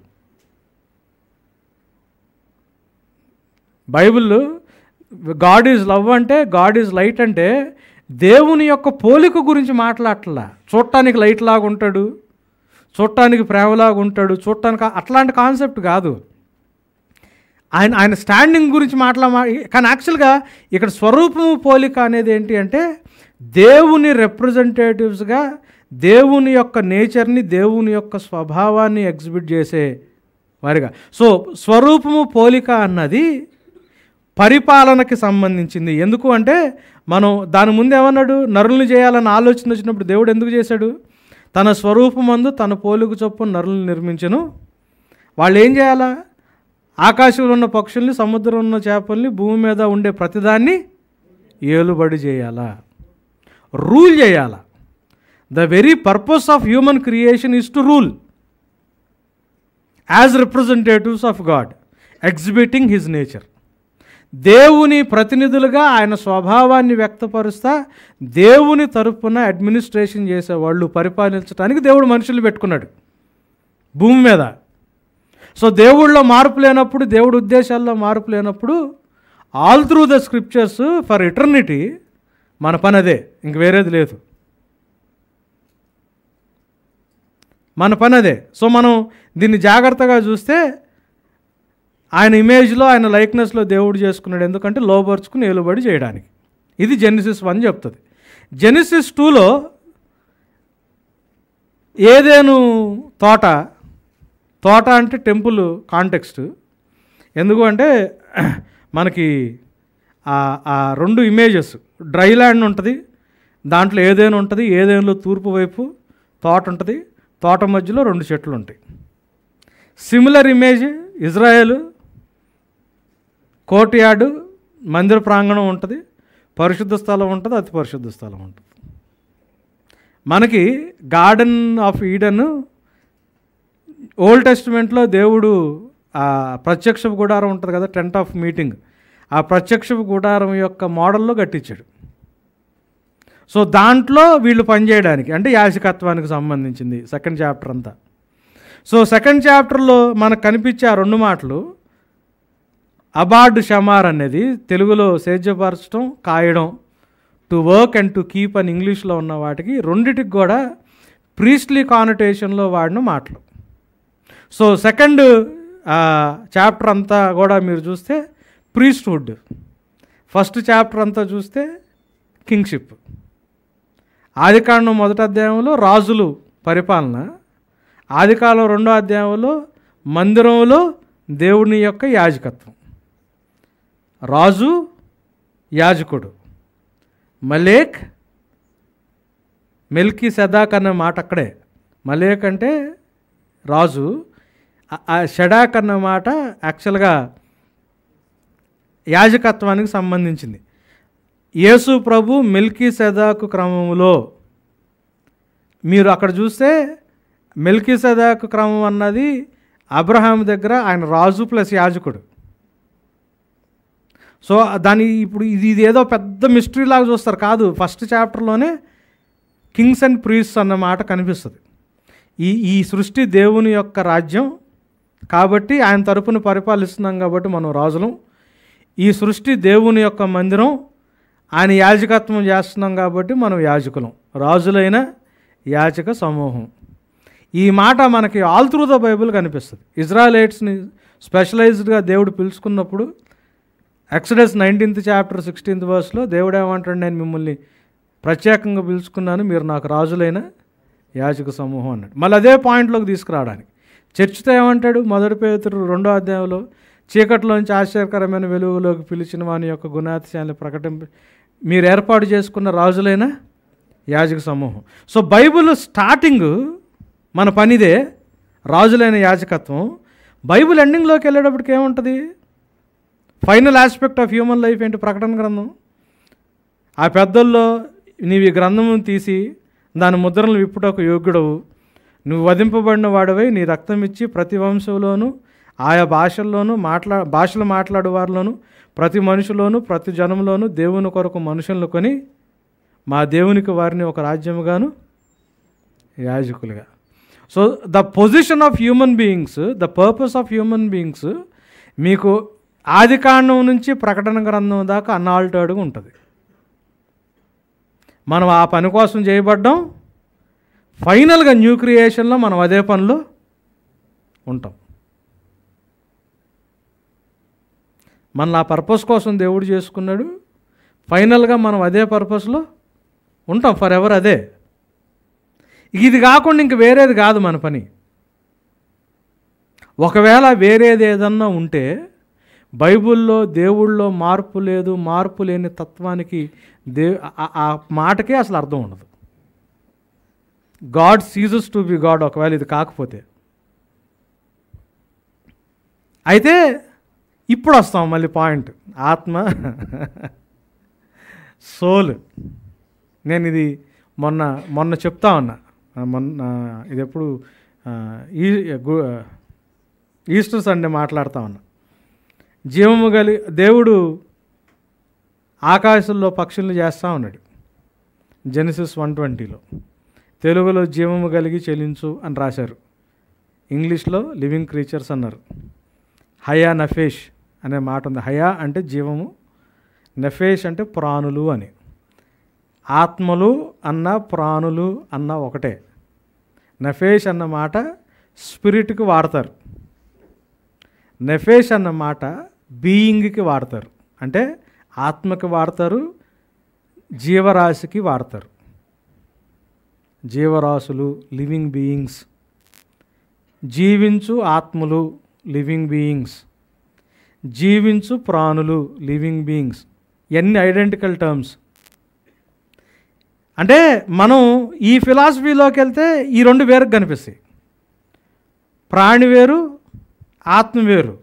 బైబిల్లో గాడ్ ఈజ్ లవ్ అంటే, గాడ్ ఈజ్ లైట్ అంటే దేవుని యొక్క పోలిక గురించి మాట్లాడట్లా. చూడటానికి లైట్ లాగా ఉంటాడు, చూడటానికి ప్రేమలాగా ఉంటాడు, చూడటానికి అట్లాంటి కాన్సెప్ట్ కాదు. ఆయన స్టాండింగ్ గురించి కానీ యాక్చువల్గా ఇక్కడ స్వరూపము పోలిక అనేది ఏంటి అంటే దేవుని రిప్రజెంటేటివ్స్గా దేవుని యొక్క నేచర్ని, దేవుని యొక్క స్వభావాన్ని ఎగ్జిబిట్ చేసే వారిగా. సో స్వరూపము పోలిక అన్నది పరిపాలనకి సంబంధించింది. ఎందుకు అంటే మనం దాని ముందు ఏమన్నాడు? నరుల్ని చేయాలన్న ఆలోచన వచ్చినప్పుడు దేవుడు ఎందుకు చేశాడు? తన స్వరూపమందు తన పోలిక చొప్పున నరులను నిర్మించను. వాళ్ళు ఏం చేయాలా? ఆకాశంలో ఉన్న పక్షుల్ని, సముద్రంలో ఉన్న చేపల్ని, భూమి మీద ఉండే ప్రతిదాన్ని ఏలుబడి చేయాలా, రూల్ చేయాలా. The very purpose of human creation is to rule as representatives of God, exhibiting his nature. దేవుని ప్రతినిధులుగా ఆయన స్వభావాన్ని వ్యక్తపరుస్తా దేవుని తరపున అడ్మినిస్ట్రేషన్ చేసేవాళ్ళు, పరిపాలించడానికి దేవుడు మనుషులు పెట్టుకున్నాడు భూమి మీద. సో దేవుళ్ళలో మార్పు లేనప్పుడు, దేవుడి ఉద్దేశాల్లో మార్పు లేనప్పుడు, all through the scriptures for eternity మన పని అదే, ఇంక వేరేది లేదు, మన పని అదే. సో మనం దీన్ని జాగ్రత్తగా చూస్తే ఆయన ఇమేజ్లో, ఆయన లైక్నెస్లో దేవుడు చేసుకున్నాడు. ఎందుకంటే లోబర్చుకుని ఏలుబడి చేయడానికి. ఇది జెనిసిస్ 1 చెప్తుంది. జెనిసిస్ 2లో ఏదేను తోట అంటే టెంపుల్ కాంటెక్స్ట్. ఎందుకు అంటే మనకి ఆ 2 ఇమేజెస్, డ్రై ల్యాండ్ ఉంటుంది, దాంట్లో ఏదేను ఉంటుంది, ఏదేనులో తూర్పు వైపు తోట ఉంటుంది, తోట మధ్యలో 2 చెట్లు ఉంటాయి. సిమిలర్ ఇమేజ్ ఇజ్రాయేల్, కోర్ట్యార్డు, మందిర ప్రాంగణం ఉంటుంది, పరిశుద్ధ స్థలం ఉంటుంది, అతి పరిశుద్ధ స్థలం ఉంటుంది. మనకి గార్డెన్ ఆఫ్ ఈడెన్ ఓల్డ్ టెస్టిమెంట్లో దేవుడు ఆ ప్రత్యక్షపు గుడారం ఉంటుంది కదా, టెంట్ ఆఫ్ మీటింగ్, ఆ ప్రత్యక్షపు గుడారం యొక్క మోడల్లో కట్టించాడు. సో దాంట్లో వీళ్ళు పనిచేయడానికి, అంటే యాజకత్వానికి సంబంధించింది 2nd చాప్టర్ అంతా. సో 2nd చాప్టర్లో మనకు కనిపించే ఆ 2 మాటలు, అబార్డ్ షమార్ అనేది తెలుగులో సేద్యపరచడం, కాయడం, to work and to keep అని ఇంగ్లీష్లో ఉన్న వాటికి రెండిటికి కూడా ప్రీస్ట్లీ కానటేషన్లో వాడిన మాటలు. సో సెకండ్ చాప్టర్ అంతా కూడా మీరు చూస్తే ప్రీస్ట్హుడ్, ఫస్ట్ చాప్టర్ అంతా చూస్తే కింగ్షిప్. ఆదికాండం 1వ అధ్యాయంలో రాజులు పరిపాలన, ఆదికాండం 2వ అధ్యాయంలో మందిరంలో దేవుని యొక్క యాజకత్వం. రాజు యాజకుడు, మలేక్ మెల్కీ సెదాక్ అనే మాట అక్కడే. మలేక్ అంటే రాజు, షడాక్ అన్న మాట యాక్చువల్గా యాజకత్వానికి సంబంధించింది. యేసు ప్రభు మెల్కీ సెదాకు క్రమంలో మీరు అక్కడ చూస్తే మెల్కీ సెదాకు క్రమం అన్నది అబ్రహాం దగ్గర ఆయన రాజు ప్లస్ యాజకుడు. సో దాని ఇప్పుడు ఇది ఏదో పెద్ద మిస్టరీ లాగా చూస్తారు, కాదు. ఫస్ట్ చాప్టర్లోనే కింగ్స్ అండ్ ప్రీస్ట్స్ అన్న మాట కనిపిస్తుంది. ఈ సృష్టి దేవుని యొక్క రాజ్యం కాబట్టి ఆయన తరపున పరిపాలిస్తున్నాం కాబట్టి మనం రాజులం. ఈ సృష్టి దేవుని యొక్క మందిరం, ఆయన యాజకత్వం చేస్తున్నాం కాబట్టి మనం యాజకులం, రాజులైన యాజక సమూహం. ఈ మాట మనకి ఆల్ త్రూ ద బైబిల్ కనిపిస్తుంది. ఇజ్రాయలైట్స్ని స్పెషలైజ్డ్గా దేవుడు పిలుచుకున్నప్పుడు ఎక్సడస్ 19th చాప్టర్ 16th verseలో దేవుడు ఏమంటాడు, నేను మిమ్మల్ని ప్రత్యేకంగా పిలుచుకున్నాను, మీరు నాకు రాజులైన యాజక సమూహం అన్నాడు. మళ్ళీ అదే పాయింట్లోకి తీసుకురావడానికి చర్చితో ఏమంటాడు, 1 పేతురు 2వ అధ్యాయంలో చీకటిలోంచి ఆశ్చర్యకరమైన వెలుగులోకి పిలిచిన వాని యొక్క గుణాతిశయాన్ని ప్రకటింప మీరు ఏర్పాటు చేసుకున్న రాజులైన యాజక సమూహం. సో బైబిల్ స్టార్టింగ్ మన పనిదే, రాజులైన యాజకత్వం. బైబిల్ ఎండింగ్లోకి వెళ్ళేటప్పటికి ఏముంటుంది, final aspect of human life ఏంటి, ప్రకటన గ్రంథం. ఆ పెద్దల్లో నీవు ఈ గ్రంథము తీసి దాని ముద్రలను విప్పుటకు యోగ్యుడవు, నువ్వు వధింపబడిన వాడివై నీ రక్తం ఇచ్చి ప్రతి వంశంలోనూ ఆయా భాషల్లోనూ భాషలు మాట్లాడే వారిలోనూ ప్రతి మనుషులోనూ ప్రతి జనంలోనూ దేవుని కొరకు మనుషులను కొని మా దేవునికి వారిని ఒక రాజ్యముగాను యాజకులుగా. So the position of human beings, the purpose of human beings మీకు ఆదికాండం నుంచి ప్రకటన గ్రంథం దాకా అన్ఆల్టర్డ్గా ఉంటుంది. మనం ఆ పని కోసం చేయబడ్డాం. ఫైనల్గా న్యూ క్రియేషన్లో మనం అదే పనిలో ఉంటాం. మన ఆ పర్పస్ కోసం దేవుడు చేసుకున్నాడు. ఫైనల్గా మనం అదే పర్పస్లో ఉంటాం ఫర్ ఎవర్. అదే, ఇది కాకుండా ఇంక వేరేది కాదు మన పని. ఒకవేళ వేరేది ఏదన్నా ఉంటే బైబిల్లో దేవుళ్ళో మార్పు లేదు, మార్పు లేని తత్వానికి ఆ మాటకే అసలు అర్థం ఉండదు. God ceases to be God ఒకవేళ ఇది కాకపోతే. అయితే ఇప్పుడు వస్తాం మళ్ళీ పాయింట్, ఆత్మ సోల్. నేను ఇది మొన్న చెప్తా ఉన్నా, ఇది ఎప్పుడు ఈస్టర్ సండే మాట్లాడుతూ ఉన్నా. జీవము దేవుడు ఆకాశంలో పక్షులను చేస్తూ ఉన్నాడు. జెనసిస్ 1:20లో తెలుగులో జీవము కలిగి చెలించు అని రాశారు, ఇంగ్లీష్లో లివింగ్ క్రీచర్స్ అన్నారు. హయా నఫేష్ అనే మాట ఉంది. హయా అంటే జీవము, నఫేష్ అంటే ప్రాణులు అని. ఆత్మలు అన్న ప్రాణులు అన్న ఒకటే. నఫేష్ అన్న మాట స్పిరిట్కి వాడతారు, నెఫేష్ అన్న మాట బీయింగ్కి వాడతారు. అంటే ఆత్మకి వాడతారు, జీవరాశికి వాడతారు. జీవరాశులు లివింగ్ బీయింగ్స్, జీవించు ఆత్మలు లివింగ్ బీయింగ్స్, జీవించు ప్రాణులు లివింగ్ బీయింగ్స్, ఎన్ని ఐడెంటికల్ టర్మ్స్. అంటే మనం ఈ ఫిలాసఫీలోకి వెళ్తే ఈ రెండు వేరుగా కనిపిస్తాయి. ప్రాణి వేరు, ఆత్మ వేరు,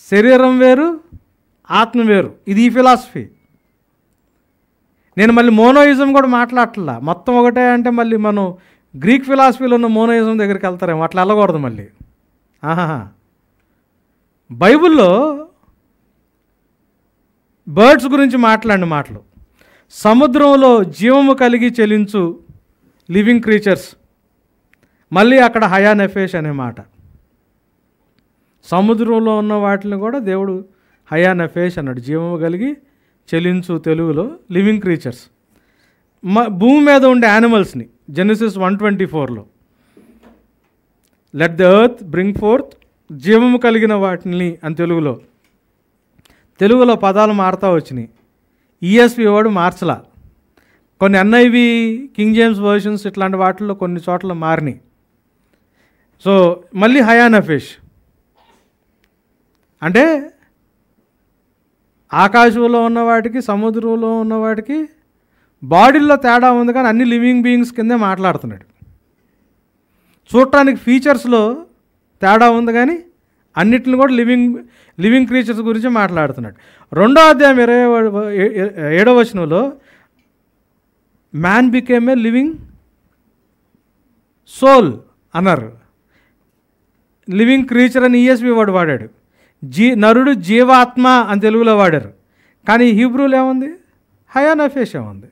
శరీరం వేరు, ఆత్మ వేరు. ఇది ఈ ఫిలాసఫీ. నేను మళ్ళీ మోనోయిజం కూడా మాట్లాడట్లా, మొత్తం ఒకటే అంటే మళ్ళీ మనం గ్రీక్ ఫిలాసఫీలో ఉన్న మోనోయిజం దగ్గరికి వెళ్తారేమో, అట్లా వెళ్ళకూడదు మళ్ళీ. బైబిల్లో బర్డ్స్ గురించి మాట్లాడిన మాటలు, సముద్రంలో జీవము కలిగి చెలించు లివింగ్ క్రీచర్స్, మళ్ళీ అక్కడ హయా నెఫేష్ అనే మాట. సముద్రంలో ఉన్న వాటిని కూడా దేవుడు హయా నెఫేష్ అన్నాడు, జీవము కలిగి చెలించు తెలుగులో లివింగ్ క్రీచర్స్. భూమి మీద ఉండే యానిమల్స్ని జెనసిస్ 1:24లో let the earth bring forth, జీవము కలిగిన వాటిని అని తెలుగులో పదాలు మారుతూ వచ్చినాయి. ఈఎస్వి వాడు మార్చలా. కొన్ని ఎన్ఐవి, కింగ్ జేమ్స్ వర్షన్స్ ఇట్లాంటి వాటిల్లో కొన్ని చోట్ల మారినాయి. సో మళ్ళీ హయా నఫేష్ అంటే ఆకాశంలో ఉన్న వాటికి సముద్రంలో ఉన్న వాటికి బాడీల్లో తేడా ఉంది, కానీ అన్ని లివింగ్ బీయింగ్స్ కిందే మాట్లాడుతున్నాడు. చూడటానికి ఫీచర్స్లో తేడా ఉంది, కానీ అన్నిటిని కూడా లివింగ్ క్రీచర్స్ గురించి మాట్లాడుతున్నాడు. 2వ అధ్యాయం 27వ వచనంలో man became a living soul అన్నారు. లివింగ్ క్రీచర్ అని ఈఎస్వి వాడు వాడాడు. నరుడు జీవాత్మ అని తెలుగులో వాడారు, కానీ హీబ్రూలో ఏముంది? హయా నఫేష్ ఉంది.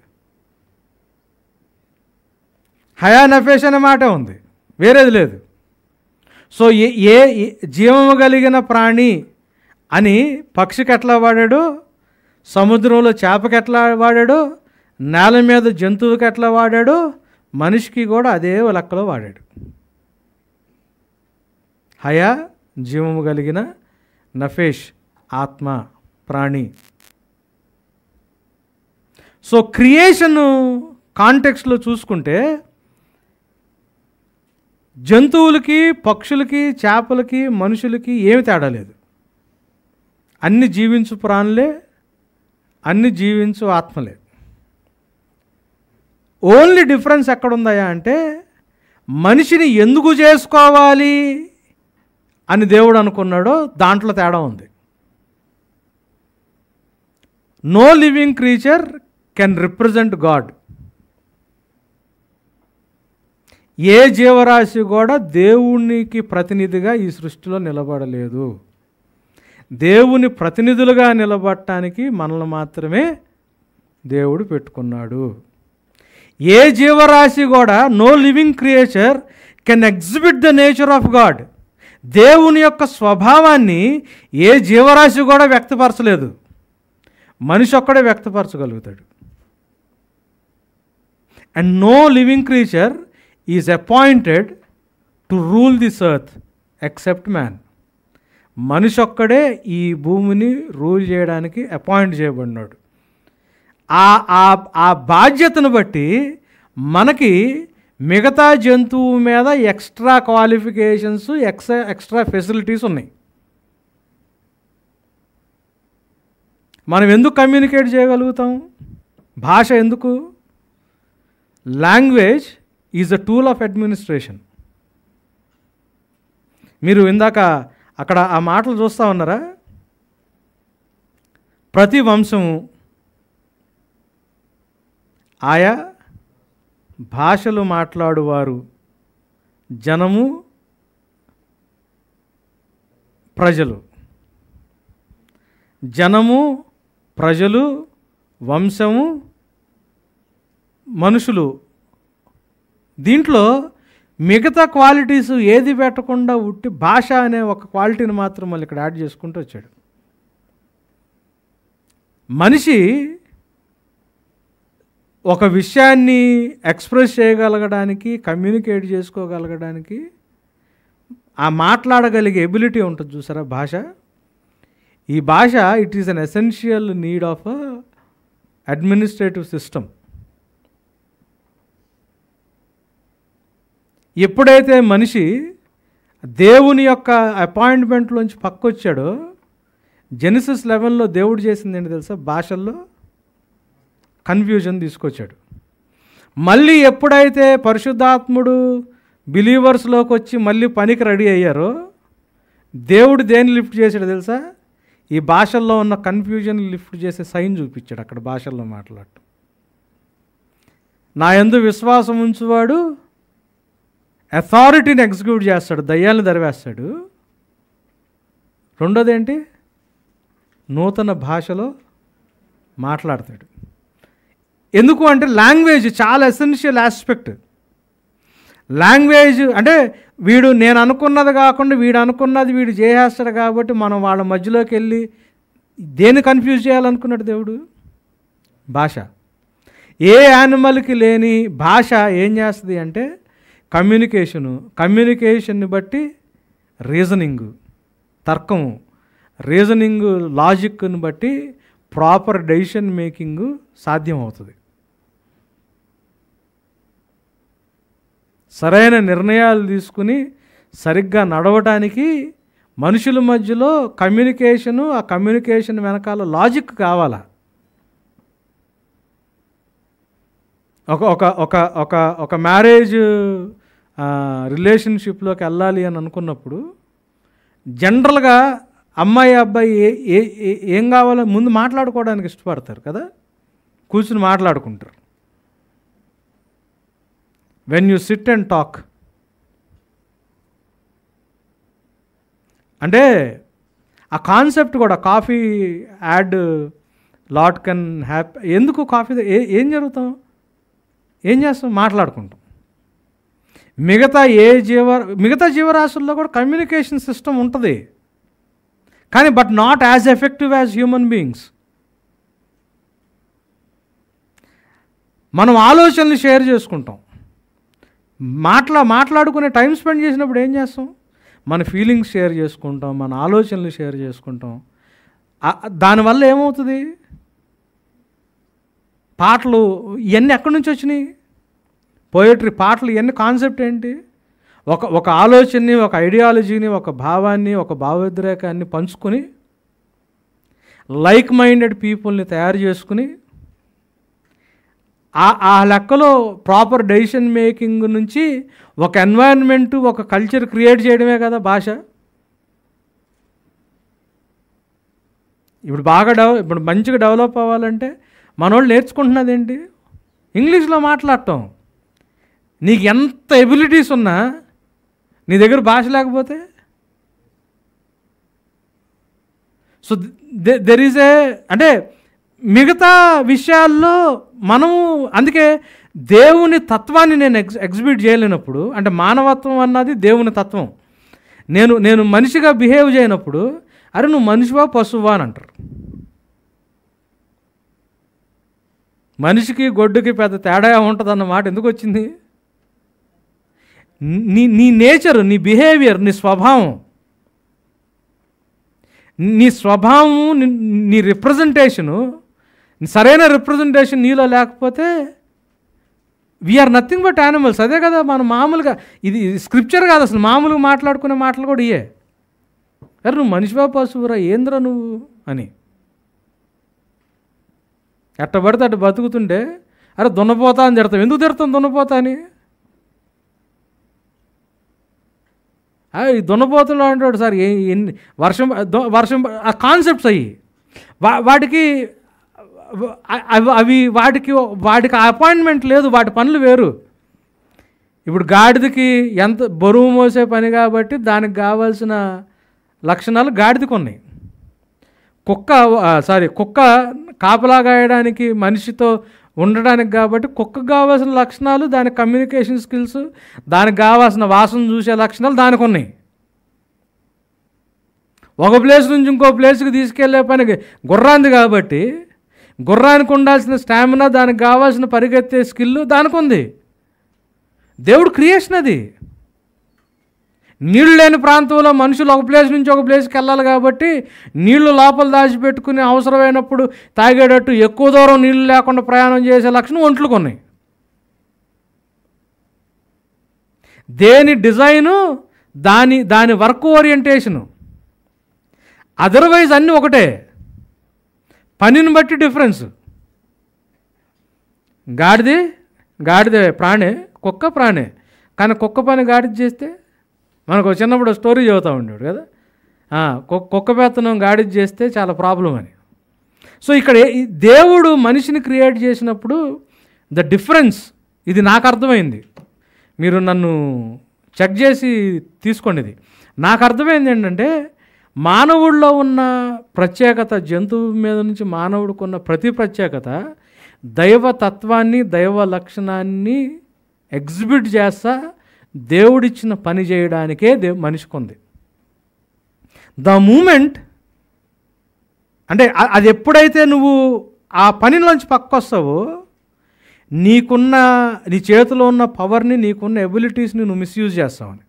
హయా నఫేష్ అనే మాట ఉంది, వేరేది లేదు. సో ఏ జీవము కలిగిన ప్రాణి అని పక్షికి ఎట్లా వాడాడు, సముద్రంలో చేపకి ఎట్లా వాడాడు, నేల మీద జంతువుకి ఎట్లా వాడాడు, మనిషికి కూడా అదే లెక్కలో వాడాడు. హయా జీవము కలిగిన, నఫేష్ ఆత్మ ప్రాణి. సో క్రియేషన్ కాంటెక్స్ట్లో చూసుకుంటే జంతువులకి, పక్షులకి, చేపలకి, మనుషులకి ఏమి తేడా లేదు. అన్ని జీవించు ప్రాణులే, అన్ని జీవించు ఆత్మలే. ఓన్లీ డిఫరెన్స్ ఎక్కడుందయా అంటే మనిషిని ఎందుకు చేసుకోవాలి అని దేవుడు అనుకున్నాడో దాంట్లో తేడా ఉంది. No living creature can represent God. ఏ జీవరాశి కూడా దేవునికి ప్రతినిధిగా ఈ సృష్టిలో నిలబడలేదు. దేవుని ప్రతినిధులుగా నిలబడటానికి మనల్ని మాత్రమే దేవుడు పెట్టుకున్నాడు. ఏ జీవరాశి కూడా, no living creature can exhibit the nature of God. దేవుని యొక్క స్వభావాన్ని ఏ జీవరాశి కూడా వ్యక్తపరచలేదు, మనిషి ఒక్కడే వ్యక్తపరచగలుగుతాడు. And no living creature is appointed to rule this earth except man. మనిషి ఒక్కడే ఈ భూమిని రూల్ చేయడానికి అపాయింట్ చేయబడినాడు. ఆ బాధ్యతను బట్టి మనకి మిగతా జంతువు మీద ఎక్స్ట్రా క్వాలిఫికేషన్స్, ఎక్స్ట్రా ఫెసిలిటీస్ ఉన్నాయి. మనం ఎందుకు కమ్యూనికేట్ చేయగలుగుతాం? భాష ఎందుకు? Language is a tool of administration. మీరు ఇందాక అక్కడ ఆ మాటలు చూస్తూ ఉన్నారా? ప్రతి వంశము ఆయా భాషలు మాట్లాడువారు, జనము, ప్రజలు. జనము, ప్రజలు, వంశము, మనుషులు. దీంట్లో మిగతా క్వాలిటీస్ ఏది పెట్టకుండా ఉట్టి భాష అనే ఒక క్వాలిటీని మాత్రం మళ్ళీ ఇక్కడ యాడ్ చేసుకుంటూ వచ్చాడు. మనిషి ఒక విషయాన్ని ఎక్స్ప్రెస్ చేయగలగడానికి, కమ్యూనికేట్ చేసుకోగలగడానికి, ఆ మాట్లాడగలిగే ఎబిలిటీ ఉంటుంది చూసారా భాష. ఈ భాష it is an essential need of administrative system. ఎప్పుడైతే మనిషి దేవుని యొక్క అపాయింట్మెంట్లోంచి పక్కొచ్చాడో, జెనసిస్ 11లో దేవుడు చేసింది ఏంటి తెలుసా? భాషల్లో కన్ఫ్యూజన్ తీసుకొచ్చాడు. మళ్ళీ ఎప్పుడైతే పరిశుద్ధాత్ముడు బిలీవర్స్లోకి వచ్చి మళ్ళీ పనికి రెడీ అయ్యారో, దేవుడు దేన్ని లిఫ్ట్ చేశాడు తెలుసా? ఈ భాషల్లో ఉన్న కన్ఫ్యూజన్ లిఫ్ట్ చేసే సైన్ చూపించాడు. అక్కడ భాషల్లో మాట్లాడటం. నా యందు విశ్వాసం ఉంచువాడు అథారిటీని ఎగ్జిక్యూట్ చేస్తాడు, దయ్యాలను దరివేస్తాడు. రెండోది ఏంటి? నూతన భాషలో మాట్లాడతాడు. ఎందుకు అంటే లాంగ్వేజ్ చాలా ఎసెన్షియల్ ఆస్పెక్ట్. లాంగ్వేజ్ అంటే వీడు నేను అనుకున్నది కాకుండా వీడు అనుకున్నది వీడు చేసేస్తాడు, కాబట్టి మనం వాళ్ళ మధ్యలోకి వెళ్ళి దేన్ని కన్ఫ్యూజ్ చేయాలనుకున్నాడు దేవుడు? భాష. ఏ యానిమల్కి లేని భాష ఏం చేస్తుంది అంటే కమ్యూనికేషన్ని బట్టి రీజనింగు, తర్కము, రీజనింగ్ లాజిక్ని బట్టి ప్రాపర్ డెసిషన్ మేకింగు సాధ్యమవుతుంది. సరైన నిర్ణయాలు తీసుకుని సరిగ్గా నడవటానికి మనుషుల మధ్యలో ఆ కమ్యూనికేషన్ వెనకాల లాజిక్ కావాలా. ఒక మ్యారేజ్ రిలేషన్షిప్లోకి వెళ్ళాలి అని అనుకున్నప్పుడు జనరల్గా అమ్మాయి అబ్బాయి ఏం కావాలో ముందు మాట్లాడుకోవడానికి ఇష్టపడతారు కదా, కూర్చుని మాట్లాడుకుంటారు. When you SIT and talk అంటే ఆ కాన్సెప్ట్ కూడా coffee add lot can happy. ఎందుకు కాఫీ ఏం జరుగుతాం, ఏం చేస్తాం, మాట్లాడుకుంటాం. మిగతా జీవరాశుల్లో కూడా కమ్యూనికేషన్ సిస్టమ్ ఉంటుంది, కానీ but not as effective as human beings. మనం ఆలోచనలు షేర్ చేసుకుంటాం, మాట్లాడుకునే టైం స్పెండ్ చేసినప్పుడు ఏం చేస్తాం, మన ఫీలింగ్స్ షేర్ చేసుకుంటాం, మన ఆలోచనలు షేర్ చేసుకుంటాం. దానివల్ల ఏమవుతుంది, పాటలు ఇవన్నీ ఎక్కడి నుంచి వచ్చినాయి, పోయట్రీ, పాటలు ఇవన్నీ కాన్సెప్ట్ ఏంటి, ఒక ఆలోచనని, ఒక ఐడియాలజీని, ఒక భావాన్ని, ఒక భావోద్రేకాన్ని పంచుకొని లైక్ మైండెడ్ పీపుల్ని తయారు చేసుకుని ఆ లెక్కలో ప్రాపర్ డెసిషన్ మేకింగ్ నుంచి ఒక ఎన్వైరన్మెంటు, ఒక కల్చర్ క్రియేట్ చేయడమే కదా భాష. ఇప్పుడు మంచిగా డెవలప్ అవ్వాలంటే మనోళ్ళు నేర్చుకుంటున్నది ఏంటి, ఇంగ్లీష్లో మాట్లాడటం. నీకు ఎంత ఎబిలిటీస్ ఉన్నా నీ దగ్గర భాష లేకపోతే, సో దెర్ ఈజ్ అంటే మిగతా విషయాల్లో మనము, అందుకే దేవుని తత్వాన్ని నేను ఎగ్జిబిట్ చేయలేనప్పుడు, అంటే మానవత్వం అన్నది దేవుని తత్వం, నేను మనిషిగా బిహేవ్ చేయనప్పుడు అరే నువ్వు మనిషివా పశువా అని అంటారు. మనిషికి గొడ్డుకి పెద్ద తేడా ఉంటుంది అన్నమాట ఎందుకు వచ్చింది, నీ నేచరు, నీ బిహేవియర్, నీ స్వభావం, నీ రిప్రజెంటేషను, సరైన రిప్రజెంటేషన్ నీలో లేకపోతే వీఆర్ నథింగ్ బట్ యానిమల్స్. అదే కదా మనం మామూలుగా, ఇది స్క్రిప్చర్ కాదు అసలు, మామూలుగా మాట్లాడుకునే మాటలు కూడా ఇయే. అరే నువ్వు మనిషివా పశువురా, ఏంద్రా నువ్వు అని. ఎట్ట పడితే అటు బతుకుతుంటే అరే దున్నపోతా అని తిడతాం. ఎందుకు తిడతాం దున్నపోతా అని? ఈ దున్నపోతులు అంటాడు సార్, ఎన్ని వర్షం ఆ కాన్సెప్ట్స్ అయ్యి వాటికి వాటికి అపాయింట్మెంట్ లేదు, వాటి పనులు వేరు. ఇప్పుడు గాడిదకి ఎంత బరువు మోసే పని కాబట్టి దానికి కావాల్సిన లక్షణాలు గాడిదకు ఉన్నాయి. కుక్క కాపలా గాయడానికి, మనిషితో ఉండడానికి కాబట్టి కుక్కకు కావాల్సిన లక్షణాలు, దాని కమ్యూనికేషన్ స్కిల్స్, దానికి కావాల్సిన వాసన చూసే లక్షణాలు దానికి ఉన్నాయి. ఒక ప్లేస్ నుంచి ఇంకో ప్లేస్కి తీసుకెళ్లే పనికి గుర్రాంది కాబట్టి గుర్రానికి ఉండాల్సిన స్టామినా, దానికి కావాల్సిన పరిగెత్తే స్కిల్ దానికి ఉంది. దేవుడు క్రియేషన్ అది. నీళ్ళు లేని ప్రాంతంలో మనుషులు ఒక ప్లేస్ నుంచి ఒక ప్లేస్కి వెళ్ళాలి కాబట్టి నీళ్లు లోపల దాచిపెట్టుకుని అవసరమైనప్పుడు తాగేటట్టు ఎక్కువ దూరం నీళ్ళు లేకుండా ప్రయాణం చేసే లక్షణం ఒంట్లకు ఉన్నాయి. దేని డిజైను, దాని వర్క్ ఓరియంటేషను, అదర్వైజ్ అన్నీ ఒకటే, పనిని బట్టి డిఫరెన్స్. గాడిదే ప్రాణే, కుక్క ప్రాణే, కానీ కుక్క పని గాడిద చేస్తే మనకు చిన్నప్పుడు స్టోరీ చదువుతూ ఉండేవాడు కదా, కుక్క పెత్తనం గాడిద చేస్తే చాలా ప్రాబ్లం అని. సో ఇక్కడ దేవుడు మనిషిని క్రియేట్ చేసినప్పుడు ద డిఫరెన్స్, ఇది నాకు అర్థమైంది, మీరు నన్ను చెక్ చేసి తీసుకోండి. ఇది నాకు అర్థమైంది ఏంటంటే, మానవుడిలో ఉన్న ప్రత్యేకత, జంతువు మీద నుంచి మానవుడికి ఉన్న ప్రతి ప్రత్యేకత దైవతత్వాన్ని, దైవ లక్షణాన్ని ఎగ్జిబిట్ చేస్తా దేవుడిచ్చిన పని చేయడానికే మనిషికి ఉంది. ద మూమెంట్ అంటే అది ఎప్పుడైతే నువ్వు ఆ పనిలోంచి పక్కొస్తావో నీ చేతిలో ఉన్న పవర్ని, నీకున్న ఎబిలిటీస్ని నువ్వు మిస్యూజ్ చేస్తావని.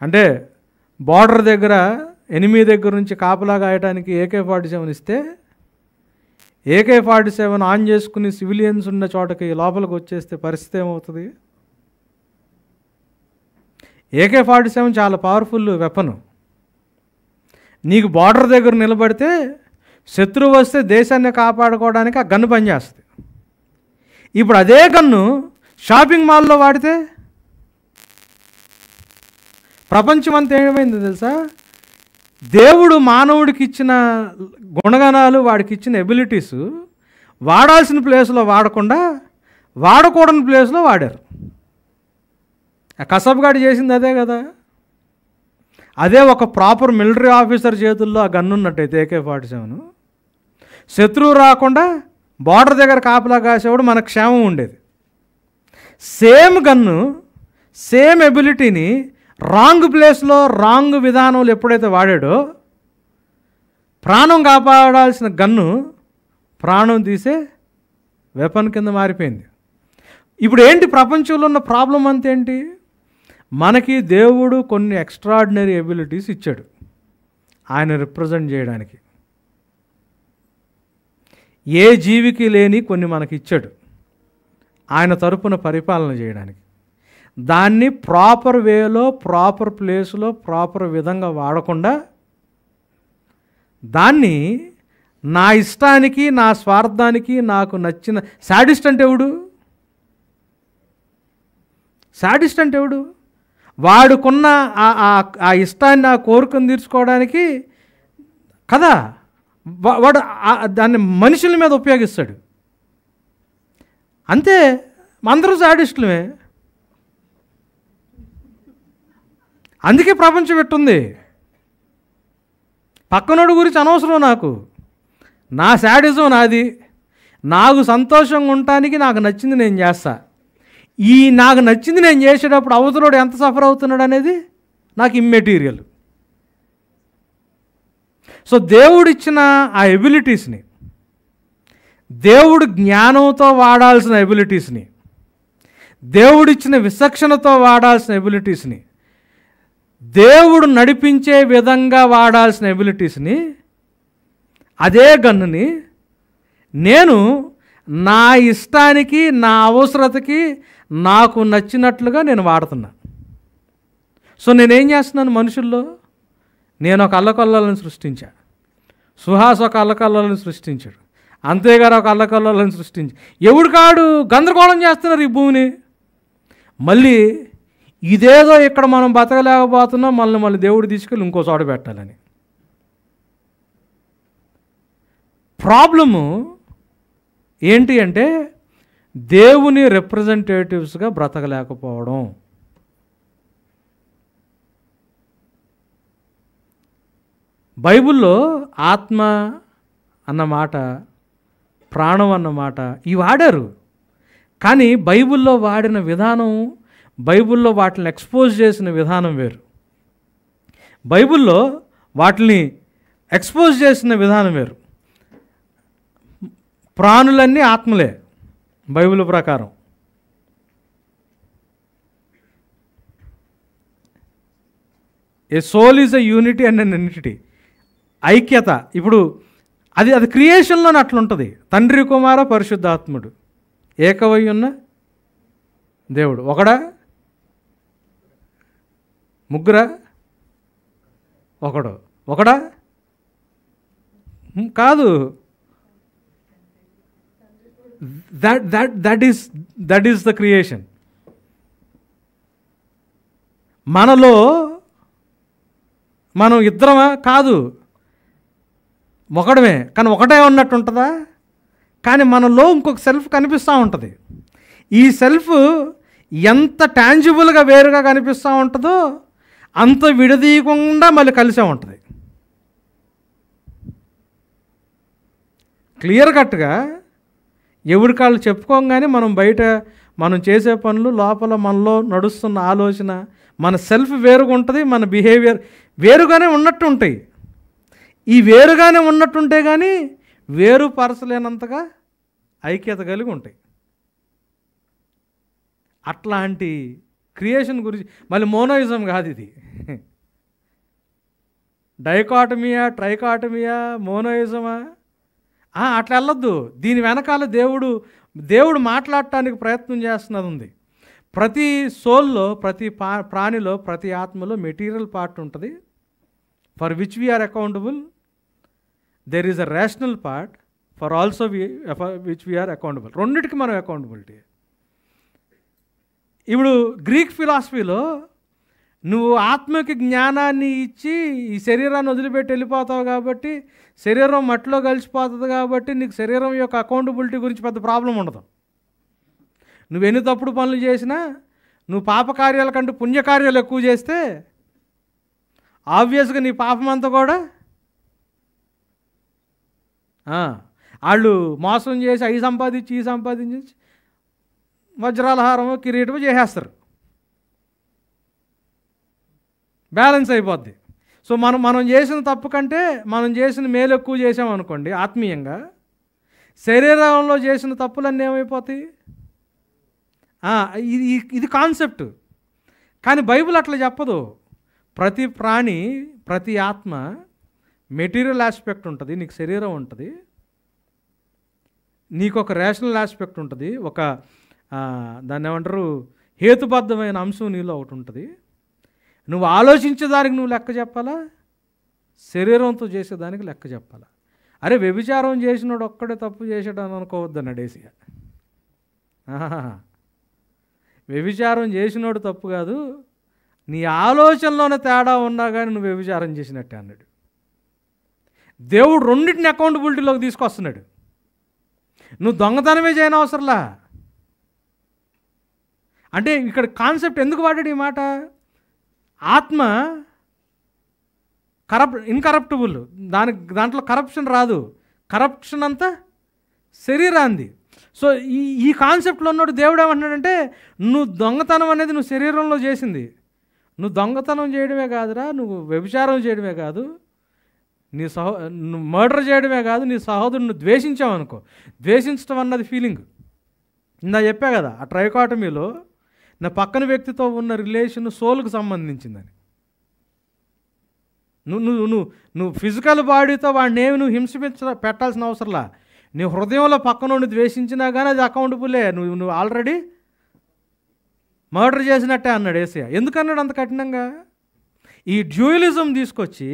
అంటే బార్డర్ దగ్గర ఎనిమి దగ్గర నుంచి కాపలా కాయటానికి AK-47 ఇస్తే AK-47 ఆన్ చేసుకుని సివిలియన్స్ ఉన్న చోటకి లోపలికి వచ్చేస్తే పరిస్థితి ఏమవుతుంది? AK-47 చాలా పవర్ఫుల్ వెపన్. నీకు బార్డర్ దగ్గర నిలబడితే శత్రువు వస్తే దేశాన్ని కాపాడుకోవడానికి ఆ గన్ను పనిచేస్తుంది. ఇప్పుడు అదే గన్ను షాపింగ్ మాల్లో వాడితే ప్రపంచం అంతా ఏమైంది తెలుసా? దేవుడు మానవుడికి ఇచ్చిన గుణగణాలు, వాడికి ఇచ్చిన ఎబిలిటీస్ వాడాల్సిన ప్లేస్లో వాడకుండా వాడకూడని ప్లేస్లో వాడారు. ఆ కసబ్గాడి చేసింది అదే కదా. అదే ఒక ప్రాపర్ మిలిటరీ ఆఫీసర్ చేతుల్లో ఆ గన్ను ఉన్నట్టయితే AK-47, శత్రువు రాకుండా బార్డర్ దగ్గర కాపలా కాసేవాడు మనకు క్షేమం ఉండేది. సేమ్ గన్ను, సేమ్ ఎబిలిటీని రాంగ్ ప్లేస్లో రాంగ్ విధానంలో ఎప్పుడైతే వాడాడో ప్రాణం కాపాడాల్సిన గన్ను ప్రాణం తీసే వెపన్ కింద మారిపోయింది. ఇప్పుడు ఏంటి ప్రపంచంలో ఉన్న ప్రాబ్లం అంతేంటి? మనకి దేవుడు కొన్ని ఎక్స్ట్రాడినరీ ఎబిలిటీస్ ఇచ్చాడు ఆయన రిప్రజెంట్ చేయడానికి. ఏ జీవికి లేని కొన్ని మనకి ఇచ్చాడు ఆయన తరపున పరిపాలన చేయడానికి. దాన్ని ప్రాపర్ వేలో, ప్రాపర్ ప్లేస్లో, ప్రాపర్ విధంగా వాడకుండా దాన్ని నా ఇష్టానికి, నా స్వార్థానికి, నాకు నచ్చిన సాడిస్ట్ అంటే ఎవడు? సాడిస్ట్ అంటే ఎవడు? వాడుకున్న ఆ ఇష్టాన్ని, ఆ కోరికను తీర్చుకోవడానికి కదా వాడు దాన్ని మనుషుల మీద ఉపయోగిస్తాడు. అంతే, అందరూ సాడిస్టులమే. అందుకే ప్రపంచం ఎట్టుంది. పక్కనోడు గురించి అనవసరం నాకు. నా శాడిజం నాది. నాకు సంతోషంగా ఉండటానికి నాకు నచ్చింది నేను చేస్తా. నాకు నచ్చింది నేను చేసేటప్పుడు అవతలోడు ఎంత సఫర్ అవుతున్నాడు అనేది నాకు ఇమ్మెటీరియల్. సో దేవుడిచ్చిన ఆ ఎబిలిటీస్ని, దేవుడు జ్ఞానంతో వాడాల్సిన ఎబిలిటీస్ని, దేవుడిచ్చిన విచక్షణతో వాడాల్సిన ఎబిలిటీస్ని, దేవుడు నడిపించే విధంగా వాడాల్సిన ఎబిలిటీస్ని, అదే గన్నుని నేను నా ఇష్టానికి, నా అవసరతకి, నాకు నచ్చినట్లుగా నేను వాడుతున్నా. సో నేనేం చేస్తున్నాను మనుషుల్లో? నేను ఒక అల్లకల్లోలను సృష్టించా, సుహాస్ ఒక అల్లకల్లోలను సృష్టించాడు, అంతేగారు ఒక అల్లకల్లోలను సృష్టించి ఎవడు కాడు గందరగోళం చేస్తున్నారు ఈ భూమిని. మళ్ళీ ఇదేదో ఇక్కడ మనం బతకలేకపోతున్నాం, మళ్ళీ దేవుడు తీసుకెళ్ళి ఇంకో చోట పెట్టాలని. ప్రాబ్లము ఏంటి అంటే దేవుని రిప్రజెంటేటివ్స్గా బ్రతకలేకపోవడం. బైబిల్లో ఆత్మ అన్న మాట, ప్రాణం అన్న మాట ఇవి వాడారు. కానీ బైబిల్లో వాడిన విధానం, బైబిల్లో వాటిని ఎక్స్పోజ్ చేసిన విధానం వేరు. బైబిల్లో వాటిని ఎక్స్పోజ్ చేసిన విధానం వేరు. ప్రాణులన్నీ ఆత్మలే బైబిల్ ప్రకారం. A soul is a unity and an entity, ఐక్యత. ఇప్పుడు అది క్రియేషన్లోనే అట్లుంటుంది. తండ్రి, కుమార, పరిశుద్ధాత్ముడు ఏకవై ఉన్న దేవుడు. ఒకడా? ముగ్గురా? ఒకడా కాదు. That is the creation. మనలో మనం ఇద్దరమా? కాదు, ఒకడమే. కానీ ఒకటే ఉన్నట్టు ఉంటుందా? కానీ మనలో ఇంకొక సెల్ఫ్ కనిపిస్తూ ఉంటుంది. ఈ సెల్ఫ్ ఎంత టాంజిబుల్గా వేరుగా కనిపిస్తూ ఉంటుందో అంత విడదీయకుండా మళ్ళీ కలిసే ఉంటుంది. క్లియర్ కట్గా ఎవరి కాళ్ళు చెప్పుకోగానే మనం బయట మనం చేసే పనులు, లోపల మనలో నడుస్తున్న ఆలోచన, మన సెల్ఫ్ వేరుగా ఉంటుంది, మన బిహేవియర్ వేరుగానే ఉన్నట్టు ఉంటాయి. ఈ వేరుగానే ఉన్నట్టుంటే కానీ వేరుపరచలేనంతగా ఐక్యత కలిగి ఉంటాయి. అట్లాంటి క్రియేషన్ గురించి మళ్ళీ మోనోయిజం కాదు ఇది. డైకాటమియా, ట్రైకాటమియా, మోనోయిజమా అట్లా వెళ్ళొద్దు. దీని వెనకాల దేవుడు మాట్లాడటానికి ప్రయత్నం చేస్తున్నది ఉంది. ప్రతి సోల్లో, ప్రతి ప్రాణిలో, ప్రతి ఆత్మలో మెటీరియల్ పార్ట్ ఉంటుంది, for which we are accountable. There is a rational part for also which we are accountable. రెండిటికి మనం అకౌంటబిలిటీ. ఇప్పుడు గ్రీక్ ఫిలాసఫీలో నువ్వు ఆత్మకి జ్ఞానాన్ని ఇచ్చి ఈ శరీరాన్ని వదిలిపెట్టి వెళ్ళిపోతావు కాబట్టి, శరీరం మట్టిలో కలిసిపోతుంది కాబట్టి నీకు శరీరం యొక్క అకౌంటబిలిటీ గురించి పెద్ద ప్రాబ్లం ఉండదు. నువ్వు ఎన్ని తప్పుడు పనులు చేసినా, నువ్వు పాపకార్యాల కంటే పుణ్యకార్యాలు ఎక్కువ చేస్తే ఆబ్వియస్గా నీ పాపం అంతా కూడా వాళ్ళు మోసం చేసి అవి సంపాదించి ఈ సంపాదించి వజ్రాలహారము కిరీటము చేసేస్తారు, బ్యాలెన్స్ అయిపోద్ది. సో మనం చేసిన తప్పు కంటే మనం చేసిన మేలు ఎక్కువ చేసామనుకోండి ఆత్మీయంగా, శరీరంలో చేసిన తప్పులన్నీ ఏమైపోతాయి. ఇది కాన్సెప్ట్. కానీ బైబిల్ అట్లా చెప్పదు. ప్రతి ప్రాణి, ప్రతి ఆత్మ మెటీరియల్ ఆస్పెక్ట్ ఉంటుంది, నీకు శరీరం ఉంటుంది, నీకు ఒక రేషనల్ ఆస్పెక్ట్ ఉంటుంది, ఒక దాన్ని ఏమంటారు హేతుబద్ధమైన అంశం నీలో ఒకటి ఉంటుంది. నువ్వు ఆలోచించేదానికి నువ్వు లెక్క చెప్పాలా, శరీరంతో చేసేదానికి లెక్క చెప్పాలా. అరే వ్యభిచారం చేసినోడు ఒక్కడే తప్పు చేసాడని అనుకోవద్దన్నాడు ఏసయ్య. వ్యభిచారం చేసినోడు తప్పు కాదు, నీ ఆలోచనలోనే తేడా ఉన్నా కానీ నువ్వు వ్యభిచారం చేసినట్టే అన్నాడు. దేవుడు రెండింటిని అకౌంటబిలిటీలోకి తీసుకొస్తున్నాడు. నువ్వు దొంగతనమే చేయని అవసరంలా. అంటే ఇక్కడ కాన్సెప్ట్ ఎందుకు వాడాడు ఈ మాట? ఆత్మ ఇన్కరప్టబుల్, దాంట్లో కరప్షన్ రాదు, కరప్షన్ అంతా శరీరాంది. సో ఈ కాన్సెప్ట్లో ఉన్నోడు దేవుడు ఏమంటున్నాడంటే, నువ్వు దొంగతనం అనేది నువ్వు శరీరంలో చేసింది, నువ్వు దొంగతనం చేయడమే కాదురా, నువ్వు వ్యభిచారం చేయడమే కాదు, నువ్వు మర్డర్ చేయడమే కాదు, నీ సహోదరుని నువ్వు ద్వేషించావు అనుకో. ద్వేషించడం అన్నది ఫీలింగ్. ఇందా చెప్పా కదా, ఆ ట్రైకాటమీలో నా పక్కన వ్యక్తితో ఉన్న రిలేషన్ సోల్కి సంబంధించిందని. నువ్వు ఫిజికల్ బాడీతో వాడిని ఏమి నువ్వు పెట్టాల్సిన అవసరంలా. నీ హృదయంలో పక్కన నుండి ద్వేషించినా కానీ అది అకౌంటబులే, నువ్వు ఆల్రెడీ మర్డర్ చేసినట్టే అన్నాడు ఏసయ్య. ఎందుకన్నాడు అంత కఠినంగా? ఈ డ్యూయలిజం తీసుకొచ్చి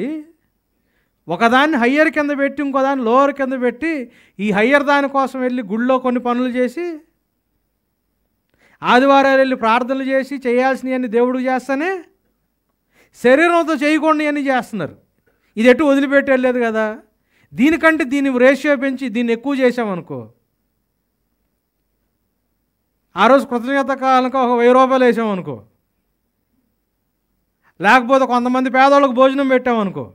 ఒకదాన్ని హయ్యర్ కింద పెట్టి ఇంకోదాన్ని లోవర్ కింద పెట్టి, ఈ హయ్యర్ దానికోసం వెళ్ళి గుళ్ళో కొన్ని పనులు చేసి, ఆదివారాలు వెళ్ళి ప్రార్థనలు చేసి చేయాల్సినవన్నీ దేవుడు చేస్తానే శరీరంతో చేయకుండా అన్నీ చేస్తున్నారు. ఇది ఎటు వదిలిపెట్టి వెళ్ళలేదు కదా. దీనికంటే దీని రేషియో పెంచి దీన్ని ఎక్కువ చేసామనుకో, ఆ రోజు కృతజ్ఞత కాలంలో ఒక 1000 రూపాయలు వేసామనుకో, లేకపోతే కొంతమంది పేదవాళ్ళకు భోజనం పెట్టామనుకో,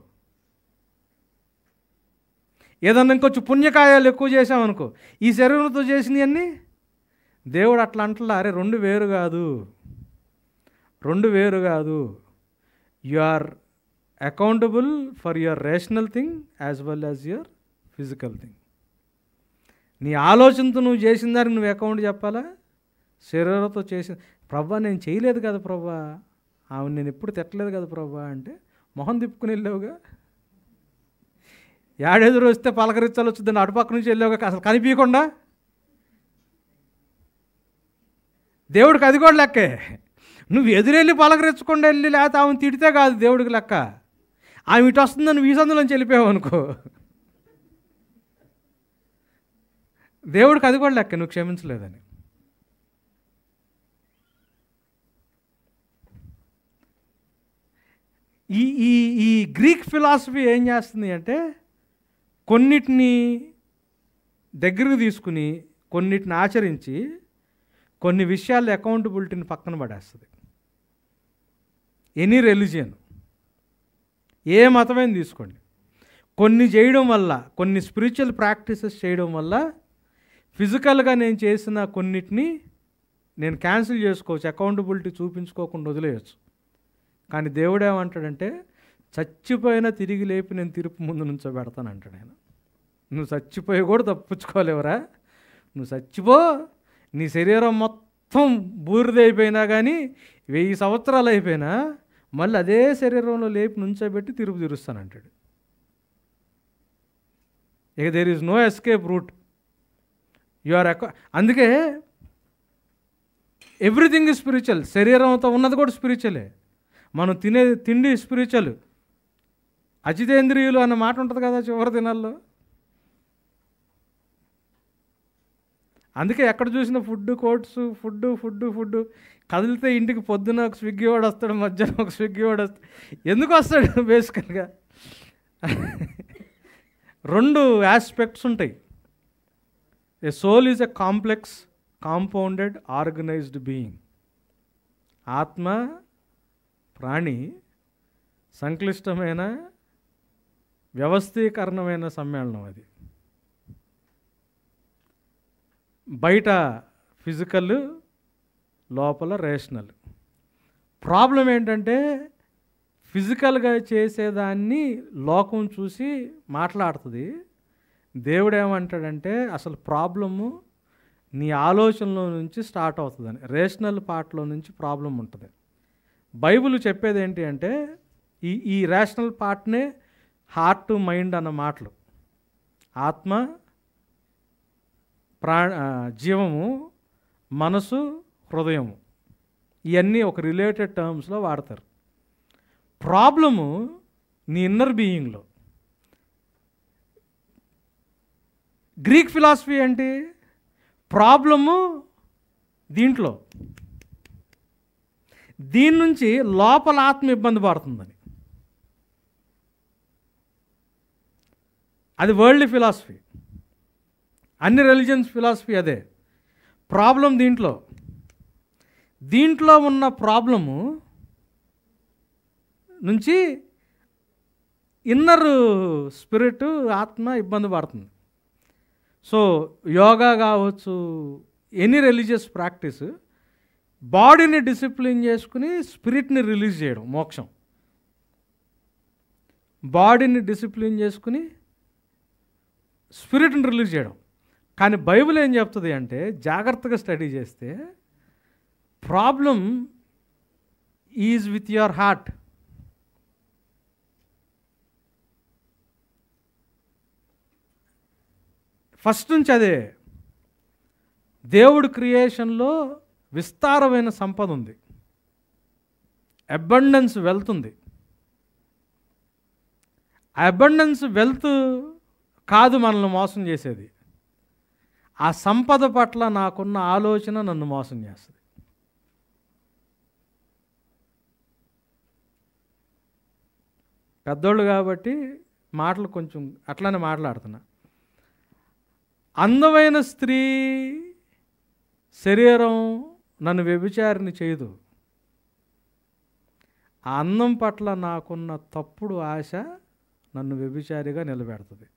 ఏదన్నా ఇంకొంచెం పుణ్యకార్యాలు ఎక్కువ చేసామనుకో, ఈ శరీరంతో చేసినవన్నీ దేవుడు అట్లా అంటలా. అరే రెండు వేరు కాదు. You are accountable for your rational thing as well as your physical thing. నీ ఆలోచనతో నువ్వు చేసిన దానికి నువ్వు అకౌంట్ చెప్పాలా. శరీరంతో చేసిన ప్రభా నేను చేయలేదు కదా ప్రభా, ఆమె నేను ఎప్పుడు తిట్టలేదు కదా ప్రభా అంటే మొహం తిప్పుకుని వెళ్ళావుగా. ఏడెదురు వస్తే పలకరించాలి వచ్చిందని అటుపక్క నుంచి వెళ్ళావుగా, అసలు కనిపించకుండా. దేవుడికి అది కూడా లెక్కే. నువ్వు ఎదురెళ్ళి పలకరించకుండా వెళ్ళి లేకపోతే ఆమెను తిడితే కాదు దేవుడికి లెక్క. ఆమె ఇటు వస్తుందని నువ్వు ఈ సందులోంచి వెళ్ళిపోయావు అనుకో, దేవుడికి అది కూడా లెక్క నువ్వు క్షమించలేదని. ఈ గ్రీక్ ఫిలాసఫీ ఏం చేస్తుంది అంటే, కొన్నిటిని దగ్గరకు తీసుకుని కొన్నిటిని ఆచరించి కొన్ని విషయాల్లో అకౌంటబిలిటీని పక్కన పడేస్తుంది. ఎనీ రిలీజియన్, ఏ మతమైనా తీసుకోండి, కొన్ని చేయడం వల్ల, కొన్ని స్పిరిచువల్ ప్రాక్టీసెస్ చేయడం వల్ల ఫిజికల్గా నేను చేసిన కొన్నిటిని నేను క్యాన్సిల్ చేసుకోవచ్చు, అకౌంటబిలిటీ చూపించుకోకుండా వదిలేయచ్చు. కానీ దేవుడు ఏమంటాడంటే, చచ్చిపోయినా తిరిగి లేపి నేను తీర్పు ముందు నుంచో పెడతాను అంటాడు ఆయన. నువ్వు చచ్చిపోయి కూడా తప్పించుకోలేవరా, నువ్వు చచ్చిపో, నీ శరీరం మొత్తం బూరిదైపోయినా కానీ 1000 సంవత్సరాలు అయిపోయినా మళ్ళీ అదే శరీరంలో లేపి నుంచోబెట్టి తిరుపు తీరుస్తానంటాడు. ఇక there is no escape route. అందుకే ఎవ్రీథింగ్ ఈజ్ స్పిరిచువల్. శరీరంతో ఉన్నది కూడా స్పిరిచువలే. మనం తినే తిండి స్పిరిచువల్. అజితేంద్రియులు అన్న మాట ఉంటుంది కదా చివరి దినాల్లో. అందుకే ఎక్కడ చూసినా ఫుడ్ కోర్ట్స్, ఫుడ్ కదిలితే ఇంటికి పొద్దున ఒక స్విగ్గీ వాడు వస్తాడు, మధ్యాహ్నం ఒక స్విగ్గీ వాడు వస్తాడు. ఎందుకు వస్తాడు? బేసికల్గా 2 ఆస్పెక్ట్స్ ఉంటాయి. A soul is a complex, compounded, organized being. ఆత్మ ప్రాణి సంక్లిష్టమైన వ్యవస్థీకరణమైన సమ్మేళనం. అది బయట ఫిజికల్, లోపల రేషనల్. ప్రాబ్లం ఏంటంటే ఫిజికల్గా చేసేదాన్ని లోకం చూసి మాట్లాడుతుంది. దేవుడు ఏమంటాడంటే అసలు ప్రాబ్లము నీ ఆలోచనలో నుంచి స్టార్ట్ అవుతుందని. రేషనల్ పార్ట్లో నుంచి ప్రాబ్లం ఉంటుంది. బైబిల్ చెప్పేది ఏంటి అంటే ఈ రేషనల్ పార్ట్నే హార్ట్, మైండ్ అన్న మాటలు. ఆత్మ, జీవము, మనసు, హృదయము, ఇవన్నీ ఒక రిలేటెడ్ టర్మ్స్లో వాడతారు. ప్రాబ్లము నీ ఇన్నర్ బీయింగ్లో. గ్రీక్ ఫిలాసఫీ ఏంటి? ప్రాబ్లము దీంట్లో, దీని నుంచి లోపల ఆత్మ ఇబ్బంది పడుతుందని. అది వరల్డ్ ఫిలాసఫీ. అన్ని రిలీజియన్స్ ఫిలాసఫీ అదే. ప్రాబ్లం దీంట్లో ఉన్న ప్రాబ్లము నుంచి ఇన్నర్ స్పిరిట్, ఆత్మ ఇబ్బంది పడుతుంది. సో యోగా కావచ్చు, ఎనీ రిలీజియస్ ప్రాక్టీస్ బాడీని డిసిప్లిన్ చేసుకుని స్పిరిట్ని రిలీజ్ చేయడం మోక్షం. బాడీని డిసిప్లిన్ చేసుకుని స్పిరిట్ని రిలీజ్ చేయడం. కానీ బైబిల్ ఏం చెప్తుంది అంటే జాగ్రత్తగా స్టడీ చేస్తే problem is with your heart. First నుంచి అదే. దేవుడు క్రియేషన్లో విస్తారమైన సంపద ఉంది, అబండెన్స్ వెల్త్ ఉంది. అబండెన్స్ వెల్త్ కాదు మనల్ని మోసం చేసేది, ఆ సంపద పట్ల నాకున్న ఆలోచన నన్ను మోసం చేస్తుంది. పెద్దోళ్ళు కాబట్టి మాటలు కొంచెం అట్లానే మాట్లాడుతున్నా. అందమైన స్త్రీ శరీరం నన్ను వ్యభిచారిని చేయదు. ఆ అందం పట్ల నాకున్న తప్పుడు ఆశ నన్ను వ్యభిచారిగా నిలబెడుతుంది.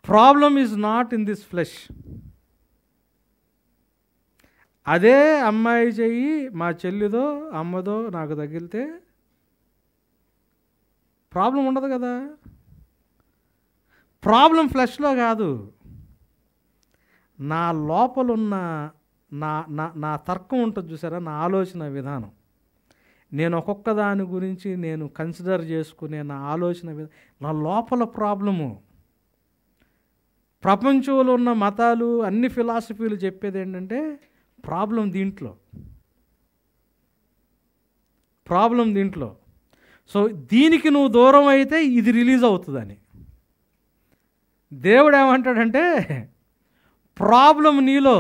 Problem is not in this flesh. అదే అమ్మాయి చెయ్యి మా చెల్లిదో అమ్మదో నాకు తగిలితే ప్రాబ్లం ఉండదు కదా. ప్రాబ్లం ఫ్లెష్లో కాదు, నా లోపలున్న నా తర్కం ఉంటుంది చూసారా, నా ఆలోచన విధానం. నేను ఒక్కొక్క దాని గురించి నేను కన్సిడర్ చేసుకునే నా ఆలోచన విధానం, నా లోపల ప్రాబ్లము. ప్రపంచంలో ఉన్న మతాలు, అన్ని ఫిలాసఫీలు చెప్పేది ఏంటంటే ప్రాబ్లం దీంట్లో. సో దీనికి నువ్వు దూరం అయితే ఇది రిలీజ్ అవుతుందని. దేవుడు ఏమంటాడంటే ప్రాబ్లం నీలో.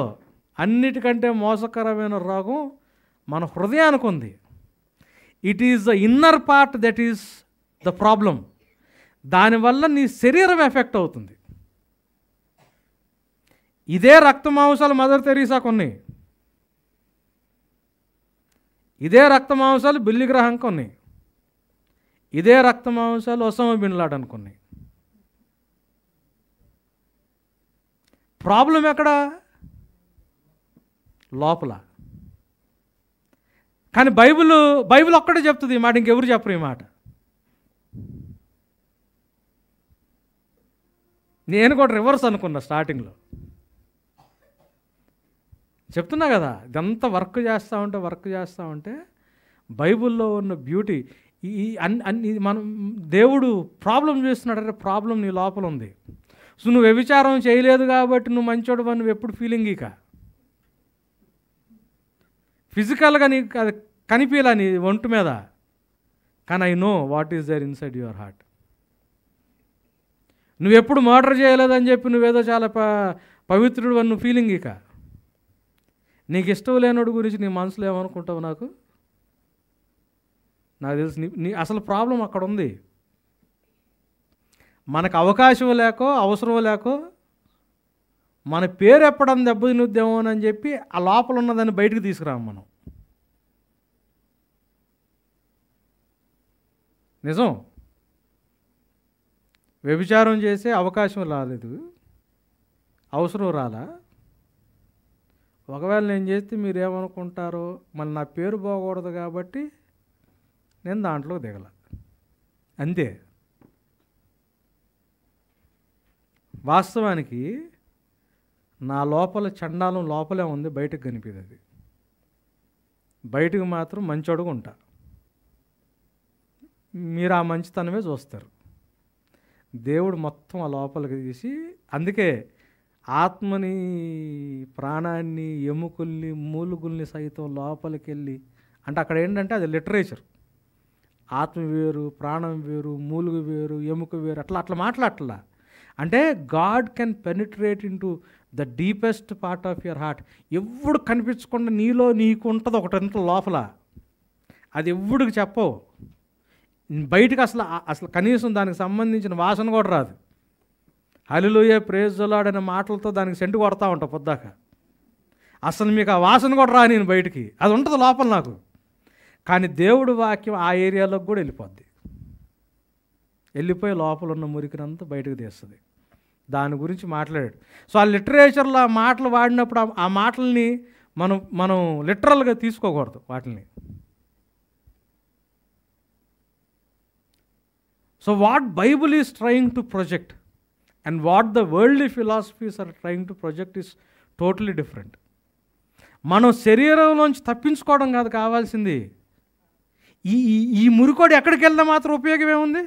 అన్నిటికంటే మోసకరమైన రోగం మన హృదయానికి ఉంది. It is the inner part that is the problem. దానివల్ల నీ శరీరం ఎఫెక్ట్ అవుతుంది. ఇదే రక్త మాంసాలు మదర్ తెరీసాకు ఉన్నాయి, ఇదే రక్త మాంసాలు బిల్లీ గ్రహాంకి ఉన్నాయి, ఇదే రక్త మాంసాలు ఒసామా బిన్ లాడెన్ ఉన్నాయి. ప్రాబ్లం ఎక్కడ? లోపల. కానీ బైబిల్ ఒక్కడే చెప్తుంది ఈ మాట, ఇంకెవరు చెప్పరు ఈ మాట. నేను కూడా రివర్స్ అనుకున్నా స్టార్టింగ్లో. చెప్తున్నా కదా, ఇదంతా వర్క్ చేస్తూ ఉంటే బైబిల్లో ఉన్న బ్యూటీ ఈ అన్ని మనం దేవుడు ప్రాబ్లం చేస్తున్నాడంటే ప్రాబ్లం నీ లోపల ఉంది. సో నువ్వు వ్యభిచారం చేయలేదు కాబట్టి నువ్వు మంచోడు అని నువ్వు ఎప్పుడు ఫీలింగ్ ఇక ఫిజికల్గా నీకు అది కనిపించలే నీ ఒంటి మీద, కానీ I know what is there inside your heart. నువ్వెప్పుడు మర్డర్ చేయలేదని చెప్పి నువ్వేదో చాలా పవిత్రుడు అని నువ్వు ఫీలింగ్ ఇక నీకు ఇష్టం లేనోడు గురించి నీ మనసులో ఏమనుకుంటావు నాకు తెలుసు. నీ అసలు ప్రాబ్లం అక్కడ ఉంది. మనకు అవకాశం లేకో అవసరం లేకో మన పేరు ఎప్పడం దెబ్బతినుద్దేమో అని చెప్పి ఆ లోపల ఉన్నదాన్ని బయటకు తీసుకురాము మనం. నిజం, వ్యభిచారం చేసే అవకాశం రాలేదు, అవసరం రాలా. ఒకవేళ నేను చేస్తే మీరు ఏమనుకుంటారో, మళ్ళీ నా పేరు పోకూడదు కాబట్టి నేను దాంట్లో దిగల, అంతే. వాస్తవానికి నా లోపల చండాలం లోపలే ఉంది, బయటకు కనిపిది. అది బయటకు మాత్రం మంచోడుగా ఉంటా, మీరు ఆ మంచితనమే చూస్తారు. దేవుడు మొత్తం ఆ లోపలికి తీసి, అందుకే ఆత్మని, ప్రాణాన్ని, ఎముకల్ని, మూలుగుల్ని సైతం లోపలికి వెళ్ళి, అంటే అక్కడ ఏంటంటే అది లిటరేచర్. ఆత్మ వేరు, ప్రాణం వేరు, మూలుగు వేరు, ఎముక వేరు, అట్లా మాట్లాడట్లా. అంటే God can penetrate in to the deepest part of your heart. ఎవ్వడు కనిపించకుండా నీలో నీకు ఉంటుంది ఒకటంత లోపల, అది ఎవ్వడికి చెప్పవు. బయటకు అసలు కనీసం దానికి సంబంధించిన వాసన కూడా రాదు. హల్లెలూయా ప్రైజ్ ది లార్డ్ అనే మాటలతో దానికి సెంటు కొడతా ఉంటా పొద్దాక. అసలు మీకు ఆ వాసన కూడా రా నేను బయటికి, అది ఉంటుంది లోపల నాకు. కానీ దేవుడు వాక్యం ఆ ఏరియాలోకి కూడా వెళ్ళిపోయి లోపల ఉన్న మురికినంతా బయటకు తీస్తుంది. దాని గురించి మాట్లాడాడు. సో ఆ లిటరేచర్లో ఆ మాటలు వాడినప్పుడు ఆ మాటల్ని మనం లిటరల్గా తీసుకోకూడదు వాటిని. So what Bible is trying to project and what the worldly philosophies are trying to project is totally different. మనం శరీరంలోంచి తప్పించుకోవడం కాదు కావాల్సింది. ఈ మురికోడు ఎక్కడికి వెళ్దా మాత్రం ఉపయోగం ఏముంది?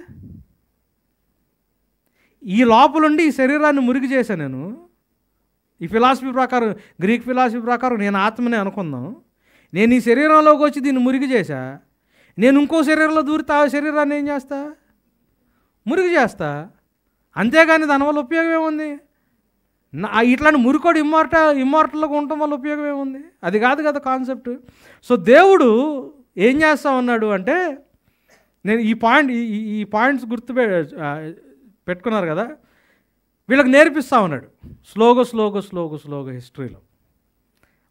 ఈ లోపలుండి ఈ శరీరాన్ని మురికి చేశాను నేను. ఈ ఫిలాసఫీ ప్రకారం, గ్రీక్ ఫిలాసఫీ ప్రకారం నేను ఆత్మనే అనుకుందాం. నేను ఈ శరీరంలోకి వచ్చి దీన్ని మురికి చేశా. నేను ఇంకో శరీరంలో దూరితే ఆ శరీరాన్ని ఏం చేస్తా? మురికి చేస్తా. అంతేగాని దానివల్ల ఉపయోగం ఏముంది? ఇట్లాంటి మురికోడు ఇమ్మార్టల్గా ఉండటం వల్ల ఉపయోగం ఏముంది? అది కాదు కదా కాన్సెప్ట్. సో దేవుడు ఏం చేస్తా ఉన్నాడు అంటే, నేను ఈ పాయింట్స్ పెట్టుకున్నారు కదా, వీళ్ళకి నేర్పిస్తూ ఉన్నాడు స్లోగా హిస్టరీలో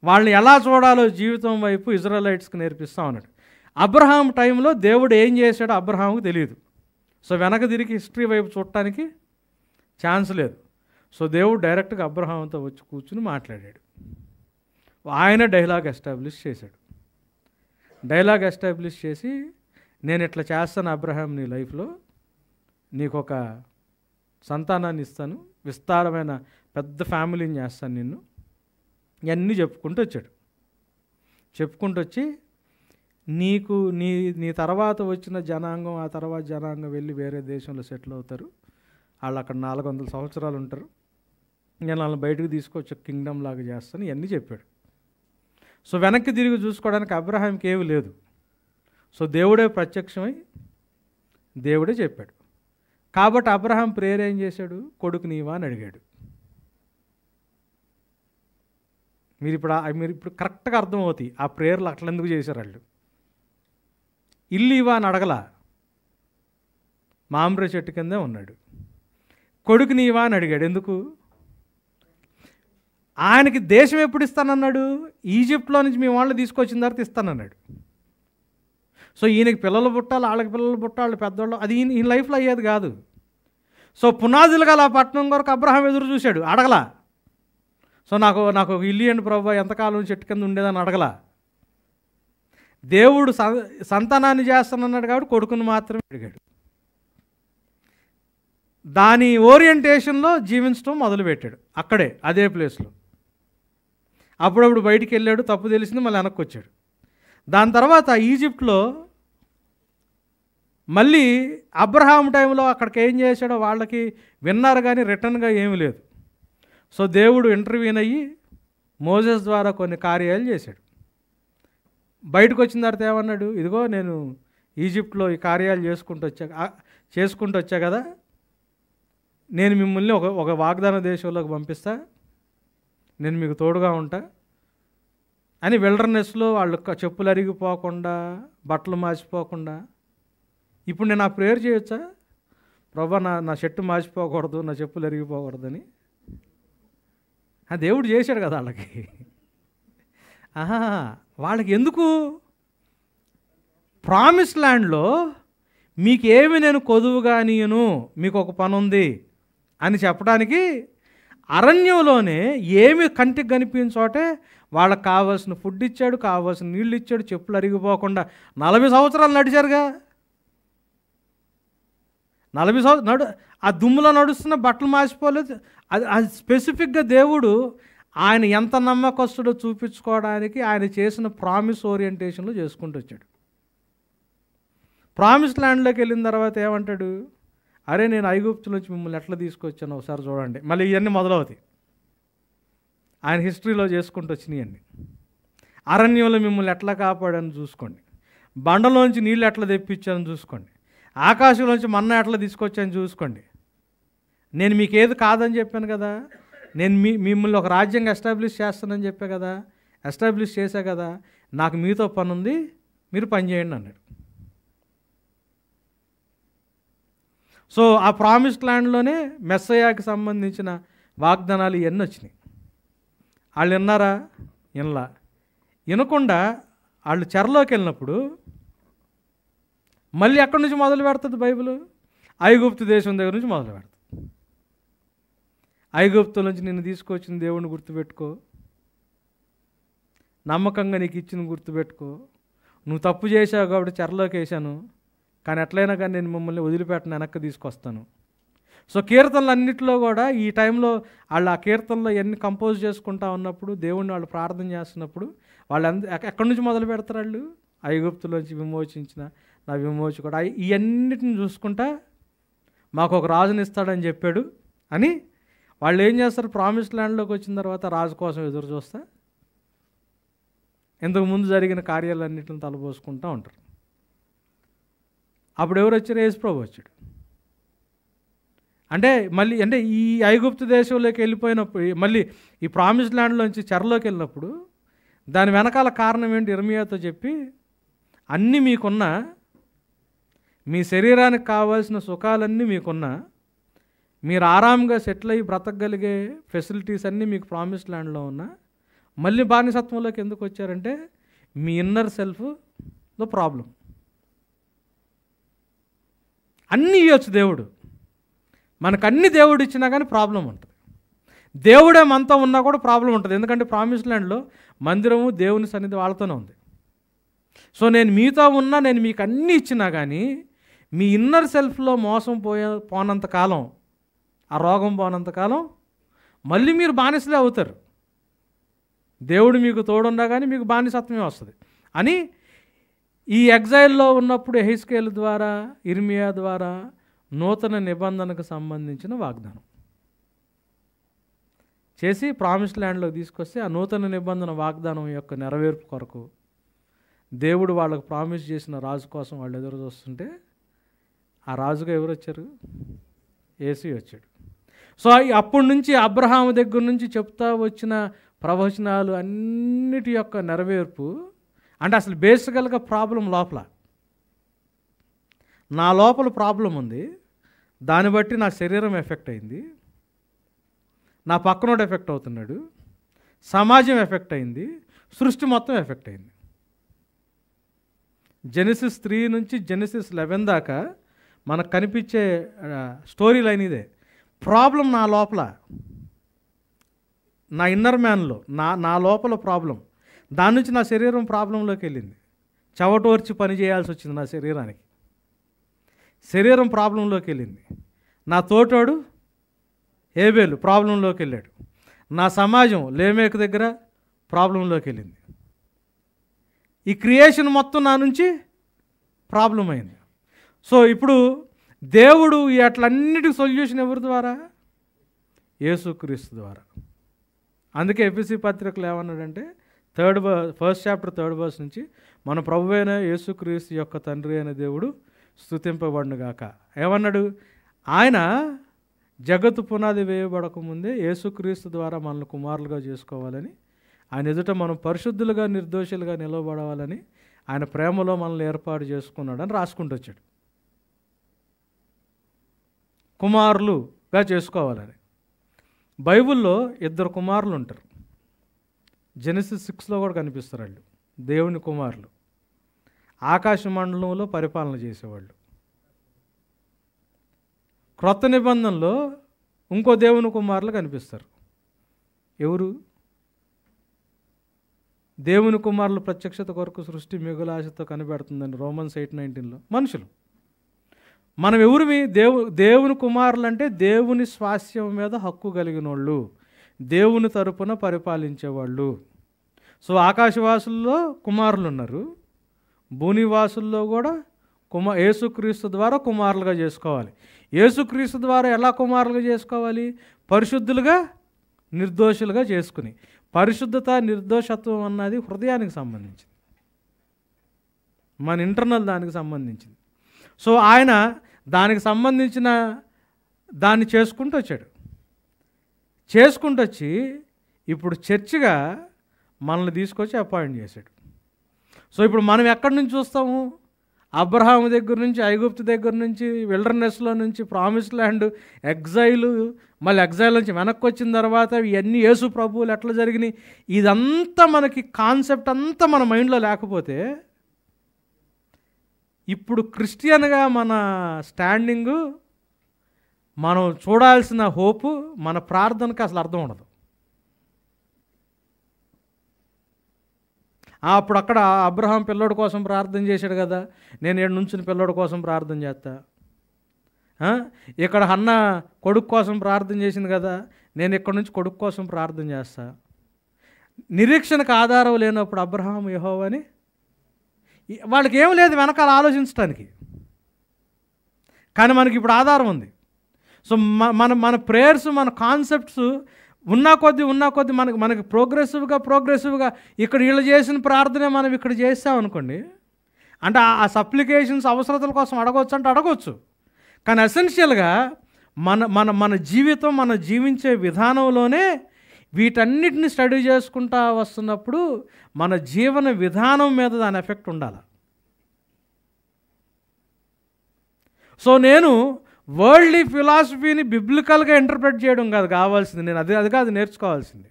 వాళ్ళని ఎలా చూడాలో జీవితం వైపు ఇజ్రాయలైట్స్కి నేర్పిస్తూ ఉన్నాడు. అబ్రహాం టైంలో దేవుడు ఏం చేశాడో అబ్రహాంకు తెలియదు. సో వెనక తిరిగి హిస్టరీ వైపు చూడటానికి ఛాన్స్ లేదు. సో దేవుడు డైరెక్ట్గా అబ్రహాంతో వచ్చి కూర్చుని మాట్లాడాడు. ఆయన డైలాగ్ ఎస్టాబ్లిష్ చేశాడు. డైలాగ్ ఎస్టాబ్లిష్ చేసి, నేను ఇట్లా చేస్తాను అబ్రహాం, నీ లైఫ్లో నీకు ఒక సంతానాన్ని ఇస్తాను, విస్తారమైన పెద్ద ఫ్యామిలీని చేస్తాను నిన్ను, ఇవన్నీ చెప్పుకుంటూ వచ్చి నీకు నీ తర్వాత వచ్చిన జనాంగం, ఆ తర్వాత జనాంగం వెళ్ళి వేరే దేశంలో సెటిల్ అవుతారు. వాళ్ళు అక్కడ 400 సంవత్సరాలు ఉంటారు. నేను వాళ్ళని బయటకు తీసుకొచ్చి కింగ్డమ్ లాగా చేస్తాను, ఇవన్నీ చెప్పాడు. సో వెనక్కి తిరిగి చూసుకోవడానికి అబ్రహాంకి ఏమీ లేదు. సో దేవుడే ప్రత్యక్షమై దేవుడే చెప్పాడు. కాబట్టి అబ్రహాం ప్రేయర్ ఏం చేశాడు? కొడుకు నీవా అని అడిగాడు. మీరు ఇప్పుడు కరెక్ట్గా అర్థమవుతాయి ఆ ప్రేయర్లు అట్లా ఎందుకు చేశారు వాళ్ళు. ఇల్లు ఇవా అని అడగలా, మామిడి చెట్టు కిందే ఉన్నాడు. కొడుకు నీవా అని అడిగాడు. ఎందుకు? ఆయనకి దేశం ఎప్పుడు ఇస్తానన్నాడు? ఈజిప్ట్లో నుంచి మీ వాళ్ళు తీసుకొచ్చిన తర్వాత ఇస్తానన్నాడు. సో ఈయనకి పిల్లలు పుట్టాలి, వాళ్ళకి పిల్లలు పుట్టాలి, పెద్దవాళ్ళు, అది ఈయన లైఫ్లో అయ్యేది కాదు. సో పునాదులుగా ఆ పట్టణం కొరకు అబ్రహాం ఎదురు చూశాడు, అడగలా. సో నాకు ఇల్లు అండి ప్రభు, ఎంతకాలం చెట్టు కింద ఉండేదని అడగలా. దేవుడు సంతానాన్ని చేస్తానన్నాడు కాబట్టి కొడుకుని మాత్రమే అడిగాడు. దాని ఓరియంటేషన్లో జీవించడం మొదలుపెట్టాడు. అక్కడే అదే ప్లేస్లో. అప్పుడప్పుడు బయటికి వెళ్ళాడు, తప్పు తెలిసింది, మళ్ళీ వెనక్కి వచ్చాడు. దాని తర్వాత ఈజిప్ట్లో మళ్ళీ అబ్రహాం టైంలో అక్కడికి ఏం చేశాడో వాళ్ళకి విన్నారు, కానీ రిటర్న్గా ఏమీ లేదు. సో దేవుడు ఇంటర్వ్యూన్ అయ్యి మోసెస్ ద్వారా కొన్ని కార్యాలు చేశాడు. బయటకు వచ్చిన తర్వాత ఏమన్నాడు, ఇదిగో నేను ఈజిప్ట్లో ఈ కార్యాలు చేసుకుంటూ వచ్చా కదా, నేను మిమ్మల్ని ఒక వాగ్దాన దేశంలోకి పంపిస్తా, నేను మీకు తోడుగా ఉంటా అని విల్డర్నెస్లో వాళ్ళు చెప్పులు అరిగిపోకుండా, బట్టలు మార్చిపోకుండా. ఇప్పుడు నేను ఆ ప్రేయర్ చేయొచ్చా, ప్రభా నా షర్టు మార్చిపోకూడదు, నా చెప్పులు అరిగిపోకూడదని? దేవుడు చేశాడు కదా వాళ్ళకి. వాళ్ళకి ఎందుకు? ప్రామిస్ ల్యాండ్లో మీకేమి నేను కొదువుగా నీయను, మీకు ఒక పని ఉంది అని చెప్పడానికి అరణ్యంలోనే ఏమి కంటికి కనిపించిన చోటే వాళ్ళకి కావాల్సిన ఫుడ్ ఇచ్చాడు, కావాల్సిన నీళ్ళు ఇచ్చాడు, చెప్పులు అరిగిపోకుండా. 40 సంవత్సరాలు నడిచారుగా. 40 సంవత్సరాలు ఆ దుమ్ములో నడుస్తున్న బట్టలు మార్చిపోలేదు. అది స్పెసిఫిక్గా దేవుడు ఆయన ఎంత నమ్మకస్తుడో చూపించుకోవడానికి ఆయన చేసిన ప్రామిస్ ఓరియంటేషన్లో చేసుకుంటూ వచ్చాడు. ప్రామిస్ ల్యాండ్లోకి వెళ్ళిన తర్వాత ఏమంటాడు, అరే నేను ఐగుప్తులోంచి మిమ్మల్ని ఎట్లా తీసుకొచ్చాను ఒకసారి చూడండి. మళ్ళీ ఇవన్నీ మొదలవుతాయి. ఆయన హిస్టరీలో చేసుకుంటూ వచ్చినాయన్నీ. అరణ్యంలో మిమ్మల్ని ఎట్లా కాపాడాను చూసుకోండి, బండలోంచి నీళ్ళు ఎట్లా తెప్పించాను చూసుకోండి, ఆకాశంలోంచి మన్నా ఎట్లా తీసుకొచ్చాను చూసుకోండి. నేను మీకు ఏది కాదని చెప్పాను కదా, నేను మిమ్మల్ని ఒక రాజ్యంగా ఎస్టాబ్లిష్ చేస్తానని చెప్పా కదా, ఎస్టాబ్లిష్ చేశా కదా, నాకు మీతో పని ఉంది, మీరు పని చేయండి అన్నాడు. సో ఆ ప్రామిస్డ్ ల్యాండ్లోనే మెస్సయాకి సంబంధించిన వాగ్దానాలు ఇవన్నీ వచ్చినాయి. వాళ్ళు విన్నారా? వినలా. వినకుండా వాళ్ళు చెరలోకి వెళ్ళినప్పుడు మళ్ళీ ఎక్కడి నుంచి మొదలు పెడుతుంది బైబిల్? ఐగుప్తు దేశం దగ్గర నుంచి మొదలు పెడుతుంది. ఐగుప్తు నుంచి నిన్ను తీసుకొచ్చిన దేవుడిని గుర్తుపెట్టుకో, నమ్మకంగా నీకు ఇచ్చిన గుర్తుపెట్టుకో. నువ్వు తప్పు చేసావు కాబట్టి చెరలోకి వేసాను, కానీ ఎట్లయినా కానీ నేను మిమ్మల్ని వదిలిపెట్టను, వెనక్కి తీసుకొస్తాను. సో కీర్తనలు అన్నింటిలో కూడా ఈ టైంలో వాళ్ళు ఆ కీర్తనలో ఎన్ని కంపోజ్ చేసుకుంటా ఉన్నప్పుడు, దేవుణ్ణి వాళ్ళు ప్రార్థన చేస్తున్నప్పుడు వాళ్ళు ఎక్కడి నుంచి మొదలు పెడతారు? వాళ్ళు ఐగుప్తులోంచి విమోచించిన నా విమోచకుడు, ఇవన్నిటిని చూసుకుంటా మాకు ఒక రాజుని ఇస్తాడని చెప్పాడు అని వాళ్ళు ఏం చేస్తారు? ప్రామిస్ ల్యాండ్లోకి వచ్చిన తర్వాత రాజు కోసం ఎదురు చూస్తా ఇంతకు ముందు జరిగిన కార్యాలన్నింటిని తలపోసుకుంటూ ఉంటారు. అప్పుడు ఎవరు వచ్చారు? యేసుప్రభు వచ్చాడు. అంటే ఈ ఐగుప్తు దేశంలోకి వెళ్ళిపోయినప్పుడు, మళ్ళీ ఈ ప్రామిస్ ల్యాండ్లోంచి చెరలోకి వెళ్ళినప్పుడు దాని వెనకాల కారణం ఏంటి? ఇర్మియాతో చెప్పి, అన్నీ మీకున్నా, మీ శరీరానికి కావాల్సిన సుఖాలన్నీ మీకున్నా, మీరు ఆరాంగా సెటిల్ అయ్యి బ్రతకగలిగే ఫెసిలిటీస్ అన్నీ మీకు ప్రామిస్ ల్యాండ్లో ఉన్నా, మళ్ళీ బానిసత్వంలోకి ఎందుకు వచ్చారంటే మీ ఇన్నర్ సెల్ఫ్లో ప్రాబ్లం. అన్నీ ఇవ్వచ్చు దేవుడు, మనకన్నీ దేవుడు ఇచ్చినా కానీ ప్రాబ్లం ఉంటుంది. దేవుడే మనతో ఉన్నా కూడా ప్రాబ్లం ఉంటుంది. ఎందుకంటే ప్రామిస్ ల్యాండ్లో మందిరము దేవుని సన్నిధి వాళ్ళతోనే ఉంది. సో నేను మీతో ఉన్నా, నేను మీకు అన్నీ ఇచ్చినా కానీ మీ ఇన్నర్ సెల్ఫ్లో మోసం పోనంతకాలం, ఆ రోగం పోనంతకాలం మళ్ళీ మీరు బానిసలే అవుతారు. దేవుడు మీకు తోడున్నా కానీ మీకు బానిసత్వమే వస్తుంది అని ఈ ఎగ్జైల్లో ఉన్నప్పుడు యెహెజ్కేలు ద్వారా, ఇర్మియా ద్వారా నూతన నిబంధనకు సంబంధించిన వాగ్దానం చేసి ప్రామిస్ ల్యాండ్లోకి తీసుకొస్తే, ఆ నూతన నిబంధన వాగ్దానం యొక్క నెరవేర్పు కొరకు దేవుడు వాళ్ళకు ప్రామిస్ చేసిన రాజు కోసం వాళ్ళు ఎదురు చూస్తుంటే, ఆ రాజుగా ఎవరు వచ్చారు? యేసు వచ్చాడు. సో అప్పటి నుంచి అబ్రహాం దగ్గర నుంచి చెప్తా వచ్చిన ప్రవచనాలు అన్నిటి యొక్క నెరవేర్పు. అంటే అసలు బేసికల్గా ప్రాబ్లం లోపల, నా లోపల ప్రాబ్లం ఉంది, దాన్ని బట్టి నా శరీరం ఎఫెక్ట్ అయింది, నా పక్కనోడు ఎఫెక్ట్ అవుతున్నాడు, సమాజం ఎఫెక్ట్ అయింది, సృష్టి మొత్తం ఎఫెక్ట్ అయింది. జెనసిస్ 3 నుంచి జెనసిస్ 11 దాకా మనకు కనిపించే స్టోరీ లైన్ ఇదే. ప్రాబ్లం నా లోపల, నా ఇన్నర్ మ్యాన్లో, నా లోపల ప్రాబ్లం. దాని నుంచి నా శరీరం ప్రాబ్లంలోకి వెళ్ళింది. చెవటోర్చి పని చేయాల్సి వచ్చింది నా శరీరానికి. శరీరం ప్రాబ్లంలోకి వెళ్ళింది. నా తోటోడు హేబేలు ప్రాబ్లంలోకి వెళ్ళాడు. నా సమాజం లేమేకు దగ్గర ప్రాబ్లంలోకి వెళ్ళింది. ఈ క్రియేషన్ మొత్తం నా నుంచి ప్రాబ్లం అయింది. సో ఇప్పుడు దేవుడు ఈ అట్లన్నిటికి సొల్యూషన్ ఎవరి ద్వారా? యేసుక్రీస్తు ద్వారా. అందుకే ఎఫెసీ పత్రికలు ఏమన్నాడంటే ఫస్ట్ చాప్టర్ 3rd verse నుంచి మన ప్రభు అయిన యేసుక్రీస్తు యొక్క తండ్రి అయిన దేవుడు స్తుతింపబడునుగాక. ఏమన్నాడు? ఆయన జగత్తు పునాది వేయబడకముందే యేసుక్రీస్తు ద్వారా మనల్ని కుమారులుగా చేసుకోవాలని, ఆయన ఎదుట మనం పరిశుద్ధులుగా నిర్దోషులుగా నిలవబడవాలని ఆయన ప్రేమలో మనల్ని ఏర్పాటు చేసుకున్నాడని రాసుకుంటూ వచ్చాడు. కుమారులుగా చేసుకోవాలని. బైబిల్లో 2 కుమారులు ఉంటారు. జెనసిస్ 6లో కూడా కనిపిస్తారు వాళ్ళు, దేవుని కుమారులు. ఆకాశ మండలంలో పరిపాలన చేసేవాళ్ళు. క్రొత్త నిబంధనలో ఇంకో దేవుని కుమారులు కనిపిస్తారు. ఎవరు? దేవుని కుమారులు ప్రత్యక్షత కొరకు సృష్టి మిగుల ఆశతో కనిపెడుతుందని Romans 8:19లో. మనుషులు. మనం ఎవరిమి? దేవుని కుమారులు అంటే దేవుని స్వాస్థ్యం మీద హక్కు కలిగిన వాళ్ళు, దేవుని తరపున పరిపాలించేవాళ్ళు. సో ఆకాశవాసుల్లో కుమారులు ఉన్నారు, భూనివాసుల్లో కూడా యేసుక్రీస్తు ద్వారా కుమారులుగా చేసుకోవాలి. యేసుక్రీస్తు ద్వారా ఎలా కుమారులుగా చేసుకోవాలి? పరిశుద్ధులుగా నిర్దోషులుగా చేసుకుని. పరిశుద్ధత నిర్దోషత్వం అన్నది హృదయానికి సంబంధించింది, మన ఇంటర్నల్ దానికి సంబంధించింది. సో ఆయన దానికి సంబంధించిన దాన్ని చేసుకుంటూ వచ్చాడు. చేసుకుంటూ వచ్చి ఇప్పుడు చర్చిగా మనల్ని తీసుకొచ్చి అపాయింట్ చేశాడు. సో ఇప్పుడు మనం ఎక్కడి నుంచి చూస్తాము? అబ్రహాము దగ్గర నుంచి, ఐగుప్తు దగ్గర నుంచి, విల్డర్నెస్లో నుంచి, ప్రామిస్ ల్యాండ్, ఎగ్జైలు, మళ్ళీ ఎగ్జైల్ నుంచి వెనక్కి వచ్చిన తర్వాత ఇవన్నీ యేసు ప్రభువులు ఎట్లా జరిగినాయి, ఇదంతా మనకి కాన్సెప్ట్ అంతా మన మైండ్లో లేకపోతే ఇప్పుడు క్రిస్టియన్గా మన స్టాండింగు, మనం చూడాల్సిన హోపు, మన ప్రార్థనకి అసలు అర్థం ఉండదు. అప్పుడు అక్కడ అబ్రహాం పిల్లోడి కోసం ప్రార్థన చేశాడు కదా, నేను ఏడు నుంచి పిల్లోడి కోసం ప్రార్థన చేస్తా. ఇక్కడ హన్న కొడుకు కోసం ప్రార్థన చేసింది కదా, నేను ఇక్కడ నుంచి కొడుకు కోసం ప్రార్థన చేస్తా. నిరీక్షణకు ఆధారం లేనప్పుడు అబ్రహాం యెహోవాని, వాళ్ళకి ఏం లేదు వెనకాల ఆలోచించడానికి, కానీ మనకి ఇప్పుడు ఆధారం ఉంది. సో మన ప్రేయర్స్, మన కాన్సెప్ట్స్ ఉన్నా కొద్దీ మనకి ప్రోగ్రెసివ్గా ఇక్కడ వీళ్ళు చేసిన ప్రార్థనే మనం ఇక్కడ చేస్తామనుకోండి, అంటే ఆ సప్లికేషన్స్ అవసరతల కోసం అడగవచ్చు అంటే అడగవచ్చు, కానీ ఎసెన్షియల్గా మన జీవితం, మన జీవించే విధానంలోనే వీటన్నిటిని స్టడీ చేసుకుంటా వస్తున్నప్పుడు మన జీవన విధానం మీద దాని ఎఫెక్ట్ ఉండాలి. సో నేను వరల్డ్లీ ఫిలాసఫీని బిబ్లికల్గా ఇంటర్ప్రెట్ చేయడం కాదు కావాల్సింది, నేను అది కాదు నేర్చుకోవాల్సింది.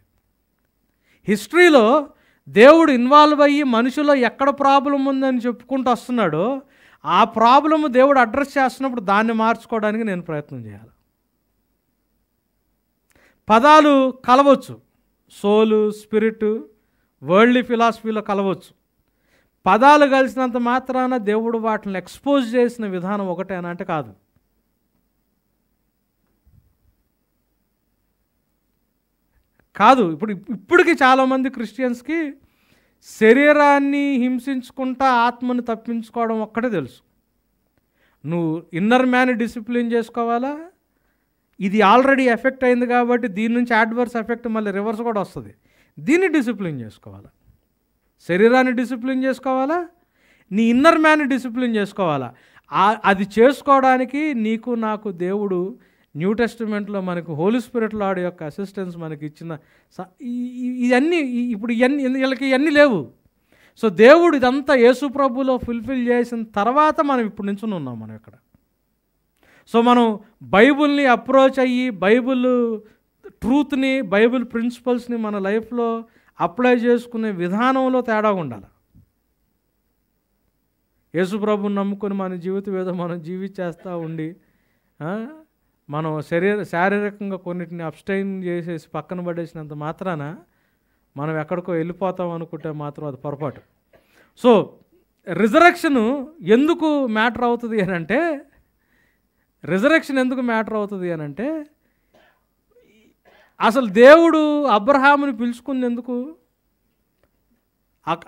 హిస్టరీలో దేవుడు ఇన్వాల్వ్ అయ్యి మనుషులో ఎక్కడ ప్రాబ్లం ఉందని చెప్పుకుంటూ వస్తున్నాడో ఆ ప్రాబ్లము దేవుడు అడ్రస్ చేస్తున్నప్పుడు దాన్ని మార్చుకోవడానికి నేను ప్రయత్నం చేయాలి. పదాలు కలవచ్చు, సోలు, స్పిరిట్, వరల్డ్లీ ఫిలాసఫీలో కలవచ్చు. పదాలు కలిసినంత మాత్రాన దేవుడు వాటిని ఎక్స్పోజ్ చేసిన విధానం ఒకటేనా అంటే కాదు. ఇప్పటికి చాలామంది క్రిస్టియన్స్కి శరీరాన్ని హింసించుకుంటా ఆత్మను తప్పించుకోవడం ఒక్కటే తెలుసు. నువ్వు ఇన్నర్ మ్యాన్ డిసిప్లిన్ చేసుకోవాలా, ఇది ఆల్రెడీ ఎఫెక్ట్ అయింది కాబట్టి దీని నుంచి అడ్వర్స్ ఎఫెక్ట్ మళ్ళీ రివర్స్ కూడా వస్తుంది, దీన్ని డిసిప్లిన్ చేసుకోవాలా. శరీరాన్ని డిసిప్లిన్ చేసుకోవాలా, నీ ఇన్నర్ మ్యాన్ని డిసిప్లిన్ చేసుకోవాలా. అది చేసుకోవడానికి నీకు నాకు దేవుడు న్యూ టెస్టిమెంట్లో మనకు హోలీ స్పిరిట్ లార్డ్ యొక్క అసిస్టెన్స్ మనకి ఇచ్చిన ఇవన్నీ ఇప్పుడు వీళ్ళకి ఇవన్నీ లేవు. సో దేవుడు ఇదంతా యేసు ప్రభులో ఫుల్ఫిల్ చేసిన తర్వాత మనం ఇప్పుడు నించుని ఉన్నాం మనం ఇక్కడ. సో మనం బైబుల్ని అప్రోచ్ అయ్యి బైబుల్ ట్రూత్ని, బైబుల్ ప్రిన్సిపల్స్ని మన లైఫ్లో అప్లై చేసుకునే విధానంలో తేడా ఉండాలి. యేసు ప్రభుని నమ్ముకొని మన జీవితం ఏదో మనం జీవించేస్తూ ఉండి మనం శారీరకంగా కొన్నిటిని అబ్స్టైన్ చేసేసి పక్కన పడేసినంత మాత్రాన మనం ఎక్కడికో వెళ్ళిపోతాం అనుకుంటే మాత్రం అది పొరపాటు. సో రిజరక్షను ఎందుకు మ్యాటర్ అవుతుంది అని అంటే రిజరెక్షన్ ఎందుకు మ్యాటర్ అవుతుంది అని అంటే, అసలు దేవుడు అబ్రహాముని పిలుచుకుంది ఎందుకు?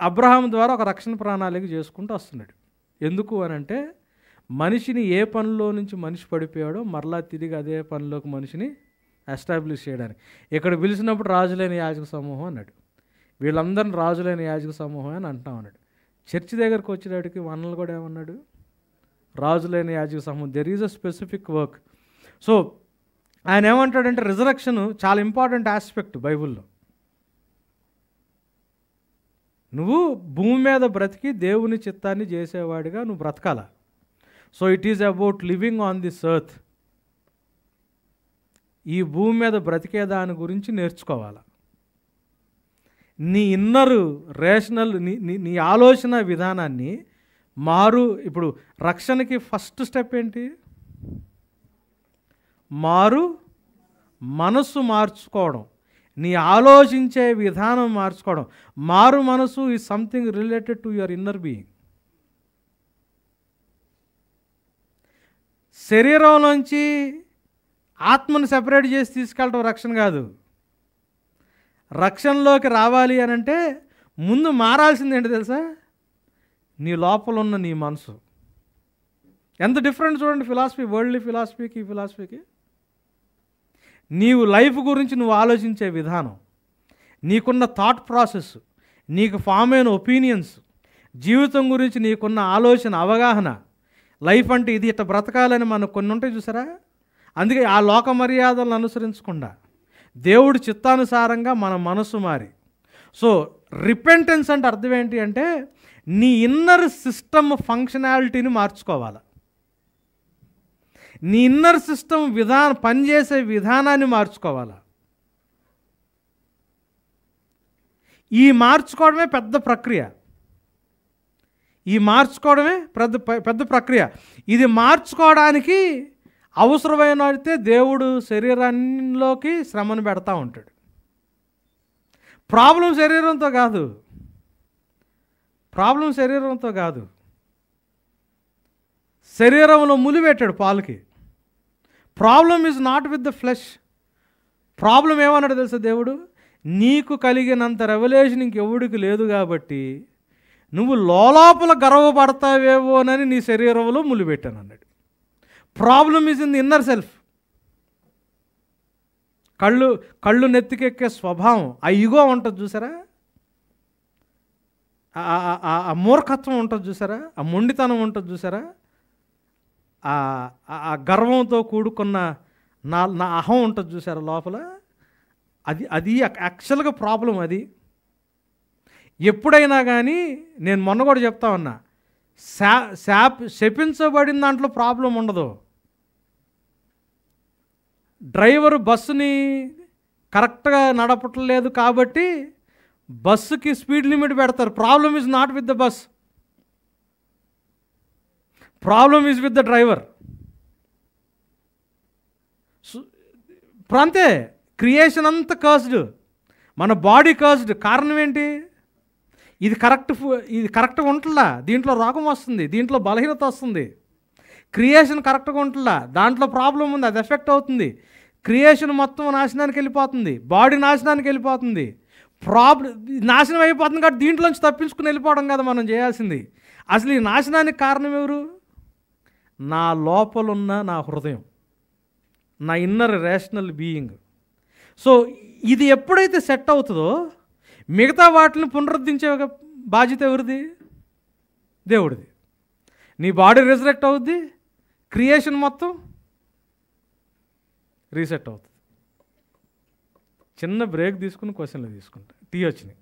అబ్రహాం ద్వారా ఒక రక్షణ ప్రణాళిక చేసుకుంటూ వస్తున్నాడు. ఎందుకు అని అంటే, మనిషిని ఏ పనిలో నుంచి మనిషి పడిపోయాడో మరలా తిరిగి అదే పనిలోకి మనిషిని ఎస్టాబ్లిష్ చేయడానికి. ఇక్కడ పిలిచినప్పుడు రాజులైన యాజక సమూహం అన్నాడు, వీళ్ళందరిని రాజులైన యాజక సమూహం అని అంటాం అన్నాడు. చర్చి దగ్గరకు వచ్చేటప్పటికి మనల్ని కూడా ఏమన్నాడు? రాజులైన యాజక సమూహం. There is a specific work. So ఆయన ఏమంటాడంటే, రిజరెక్షన్ చాలా ఇంపార్టెంట్ ఆస్పెక్ట్ బైబిల్లో. నువ్వు భూమి మీద బ్రతికి దేవుని చిత్తాన్ని చేసేవాడిగా నువ్వు బ్రతకాల. So it is about living on this earth. ఈ భూమి మీద బ్రతికే దాని గురించి నేర్చుకోవాలి. నీ ఇన్నరు రేషనల్ నీ ఆలోచన విధానాన్ని ఇప్పుడు రక్షణకి ఫస్ట్ స్టెప్ ఏంటి? మనస్సు మార్చుకోవడం, నీ ఆలోచించే విధానం మార్చుకోవడం. మారు మనసు is something related to your inner being. శరీరంలోంచి ఆత్మను సెపరేట్ చేసి తీసుకెళ్ళడం రక్షణ కాదు. రక్షణలోకి రావాలి అని అంటే ముందు మారాల్సింది ఏంటి తెలుసా? నీ లోపల ఉన్న నీ మనసు. ఎంత డిఫరెంట్ చూడండి ఫిలాసఫీ, వరల్డ్లీ ఫిలాసఫీకి ఈ ఫిలాసఫీకి. నీవు లైఫ్ గురించి నువ్వు ఆలోచించే విధానం, నీకున్న థాట్ ప్రాసెస్, నీకు ఫామ్ అయిన ఒపీనియన్స్, జీవితం గురించి నీకున్న ఆలోచన, అవగాహన, లైఫ్ అంటే ఇది ఇట్లా బ్రతకాలని మనకు కొన్ని ఉంటాయి చూసారా. అందుకే ఆ లోక మర్యాదలను అనుసరించకుండా దేవుడి చిత్తానుసారంగా మన మనసు మారి. సో రిపెంటెన్స్ అంటే అర్థం ఏంటి అంటే, నీ ఇన్నర్ సిస్టమ్ ఫంక్షనాలిటీని మార్చుకోవాలి. నీ ఇన్నర్ సిస్టమ్ పనిచేసే విధానాన్ని మార్చుకోవాలి. ఈ మార్చుకోవడమే పెద్ద ప్రక్రియ. పెద్ద ప్రక్రియ. ఇది మార్చుకోవడానికి అవసరమైనైతే దేవుడు శరీరాల్లోకి శ్రమను పెడతా ఉంటాడు. ప్రాబ్లం శరీరంతో కాదు. శరీరంలో ములి పెట్టాడు పాలకి. Problem is not with the flesh. Problem ఏమన్నాడు తెలుసా దేవుడు? నీకు కలిగినంత రెవల్యూషన్ ఇంకెవడికి లేదు కాబట్టి నువ్వు లోపల గర్వపడతావేమోనని నీ శరీరంలో ములి పెట్టాను అన్నాడు. Problem is in the inner self. కళ్ళు నెత్తికెక్కే స్వభావం, ఆ ఈగో ఉంటుంది చూసారా, ఆ మూర్ఖత్వం ఉంటుంది చూసారా, ఆ మొండితనం ఉంటుంది చూసారా, ఆ గర్వంతో కూడుకున్న నా అహం ఉంటుంది చూసారా లోపల. అది యాక్చువల్గా ప్రాబ్లం. అది ఎప్పుడైనా కానీ నేను మొన్న కూడా చెప్తా ఉన్నా, శపించబడిన దాంట్లో ప్రాబ్లం ఉండదు. డ్రైవరు బస్సుని కరెక్ట్గా నడపట్లేదు కాబట్టి బస్సుకి స్పీడ్ లిమిట్ పెడతారు. Problem is not with the bus, problem is with the driver. అంతే, క్రియేషన్ అంతా కర్స్డ్, మన బాడీ కర్స్డ్. కారణం ఏంటి? ఇది కరెక్ట్గా ఉంటుందా? దీంట్లో రోగం వస్తుంది, దీంట్లో బలహీనత వస్తుంది. క్రియేషన్ కరెక్ట్గా ఉంటుందా? దాంట్లో ప్రాబ్లం ఉంది, అది ఎఫెక్ట్ అవుతుంది. క్రియేషన్ మొత్తం నాశనానికి వెళ్ళిపోతుంది, బాడీ నాశనానికి వెళ్ళిపోతుంది. నాశనం అయిపోతుంది కాబట్టి దీంట్లోంచి తప్పించుకుని వెళ్ళిపోవడం కదా మనం చేయాల్సింది. అసలు ఈ నాశనానికి కారణం ఎవరు? నా లోపలున్న నా హృదయం, నా ఇన్నర్ రేషనల్ బీయింగ్. సో ఇది ఎప్పుడైతే సెట్ అవుతుందో మిగతా వాటిని పునరుద్ధరించే బాధ్యత ఎవరిది? దేవుడిది. నీ బాడీ రిజరెక్ట్ అవుద్ది, క్రియేషన్ మొత్తం రీసెట్ అవుతుంది. చిన్న బ్రేక్ తీసుకుని క్వశ్చన్లు తీసుకుంటా. టీ వచ్చినాయి.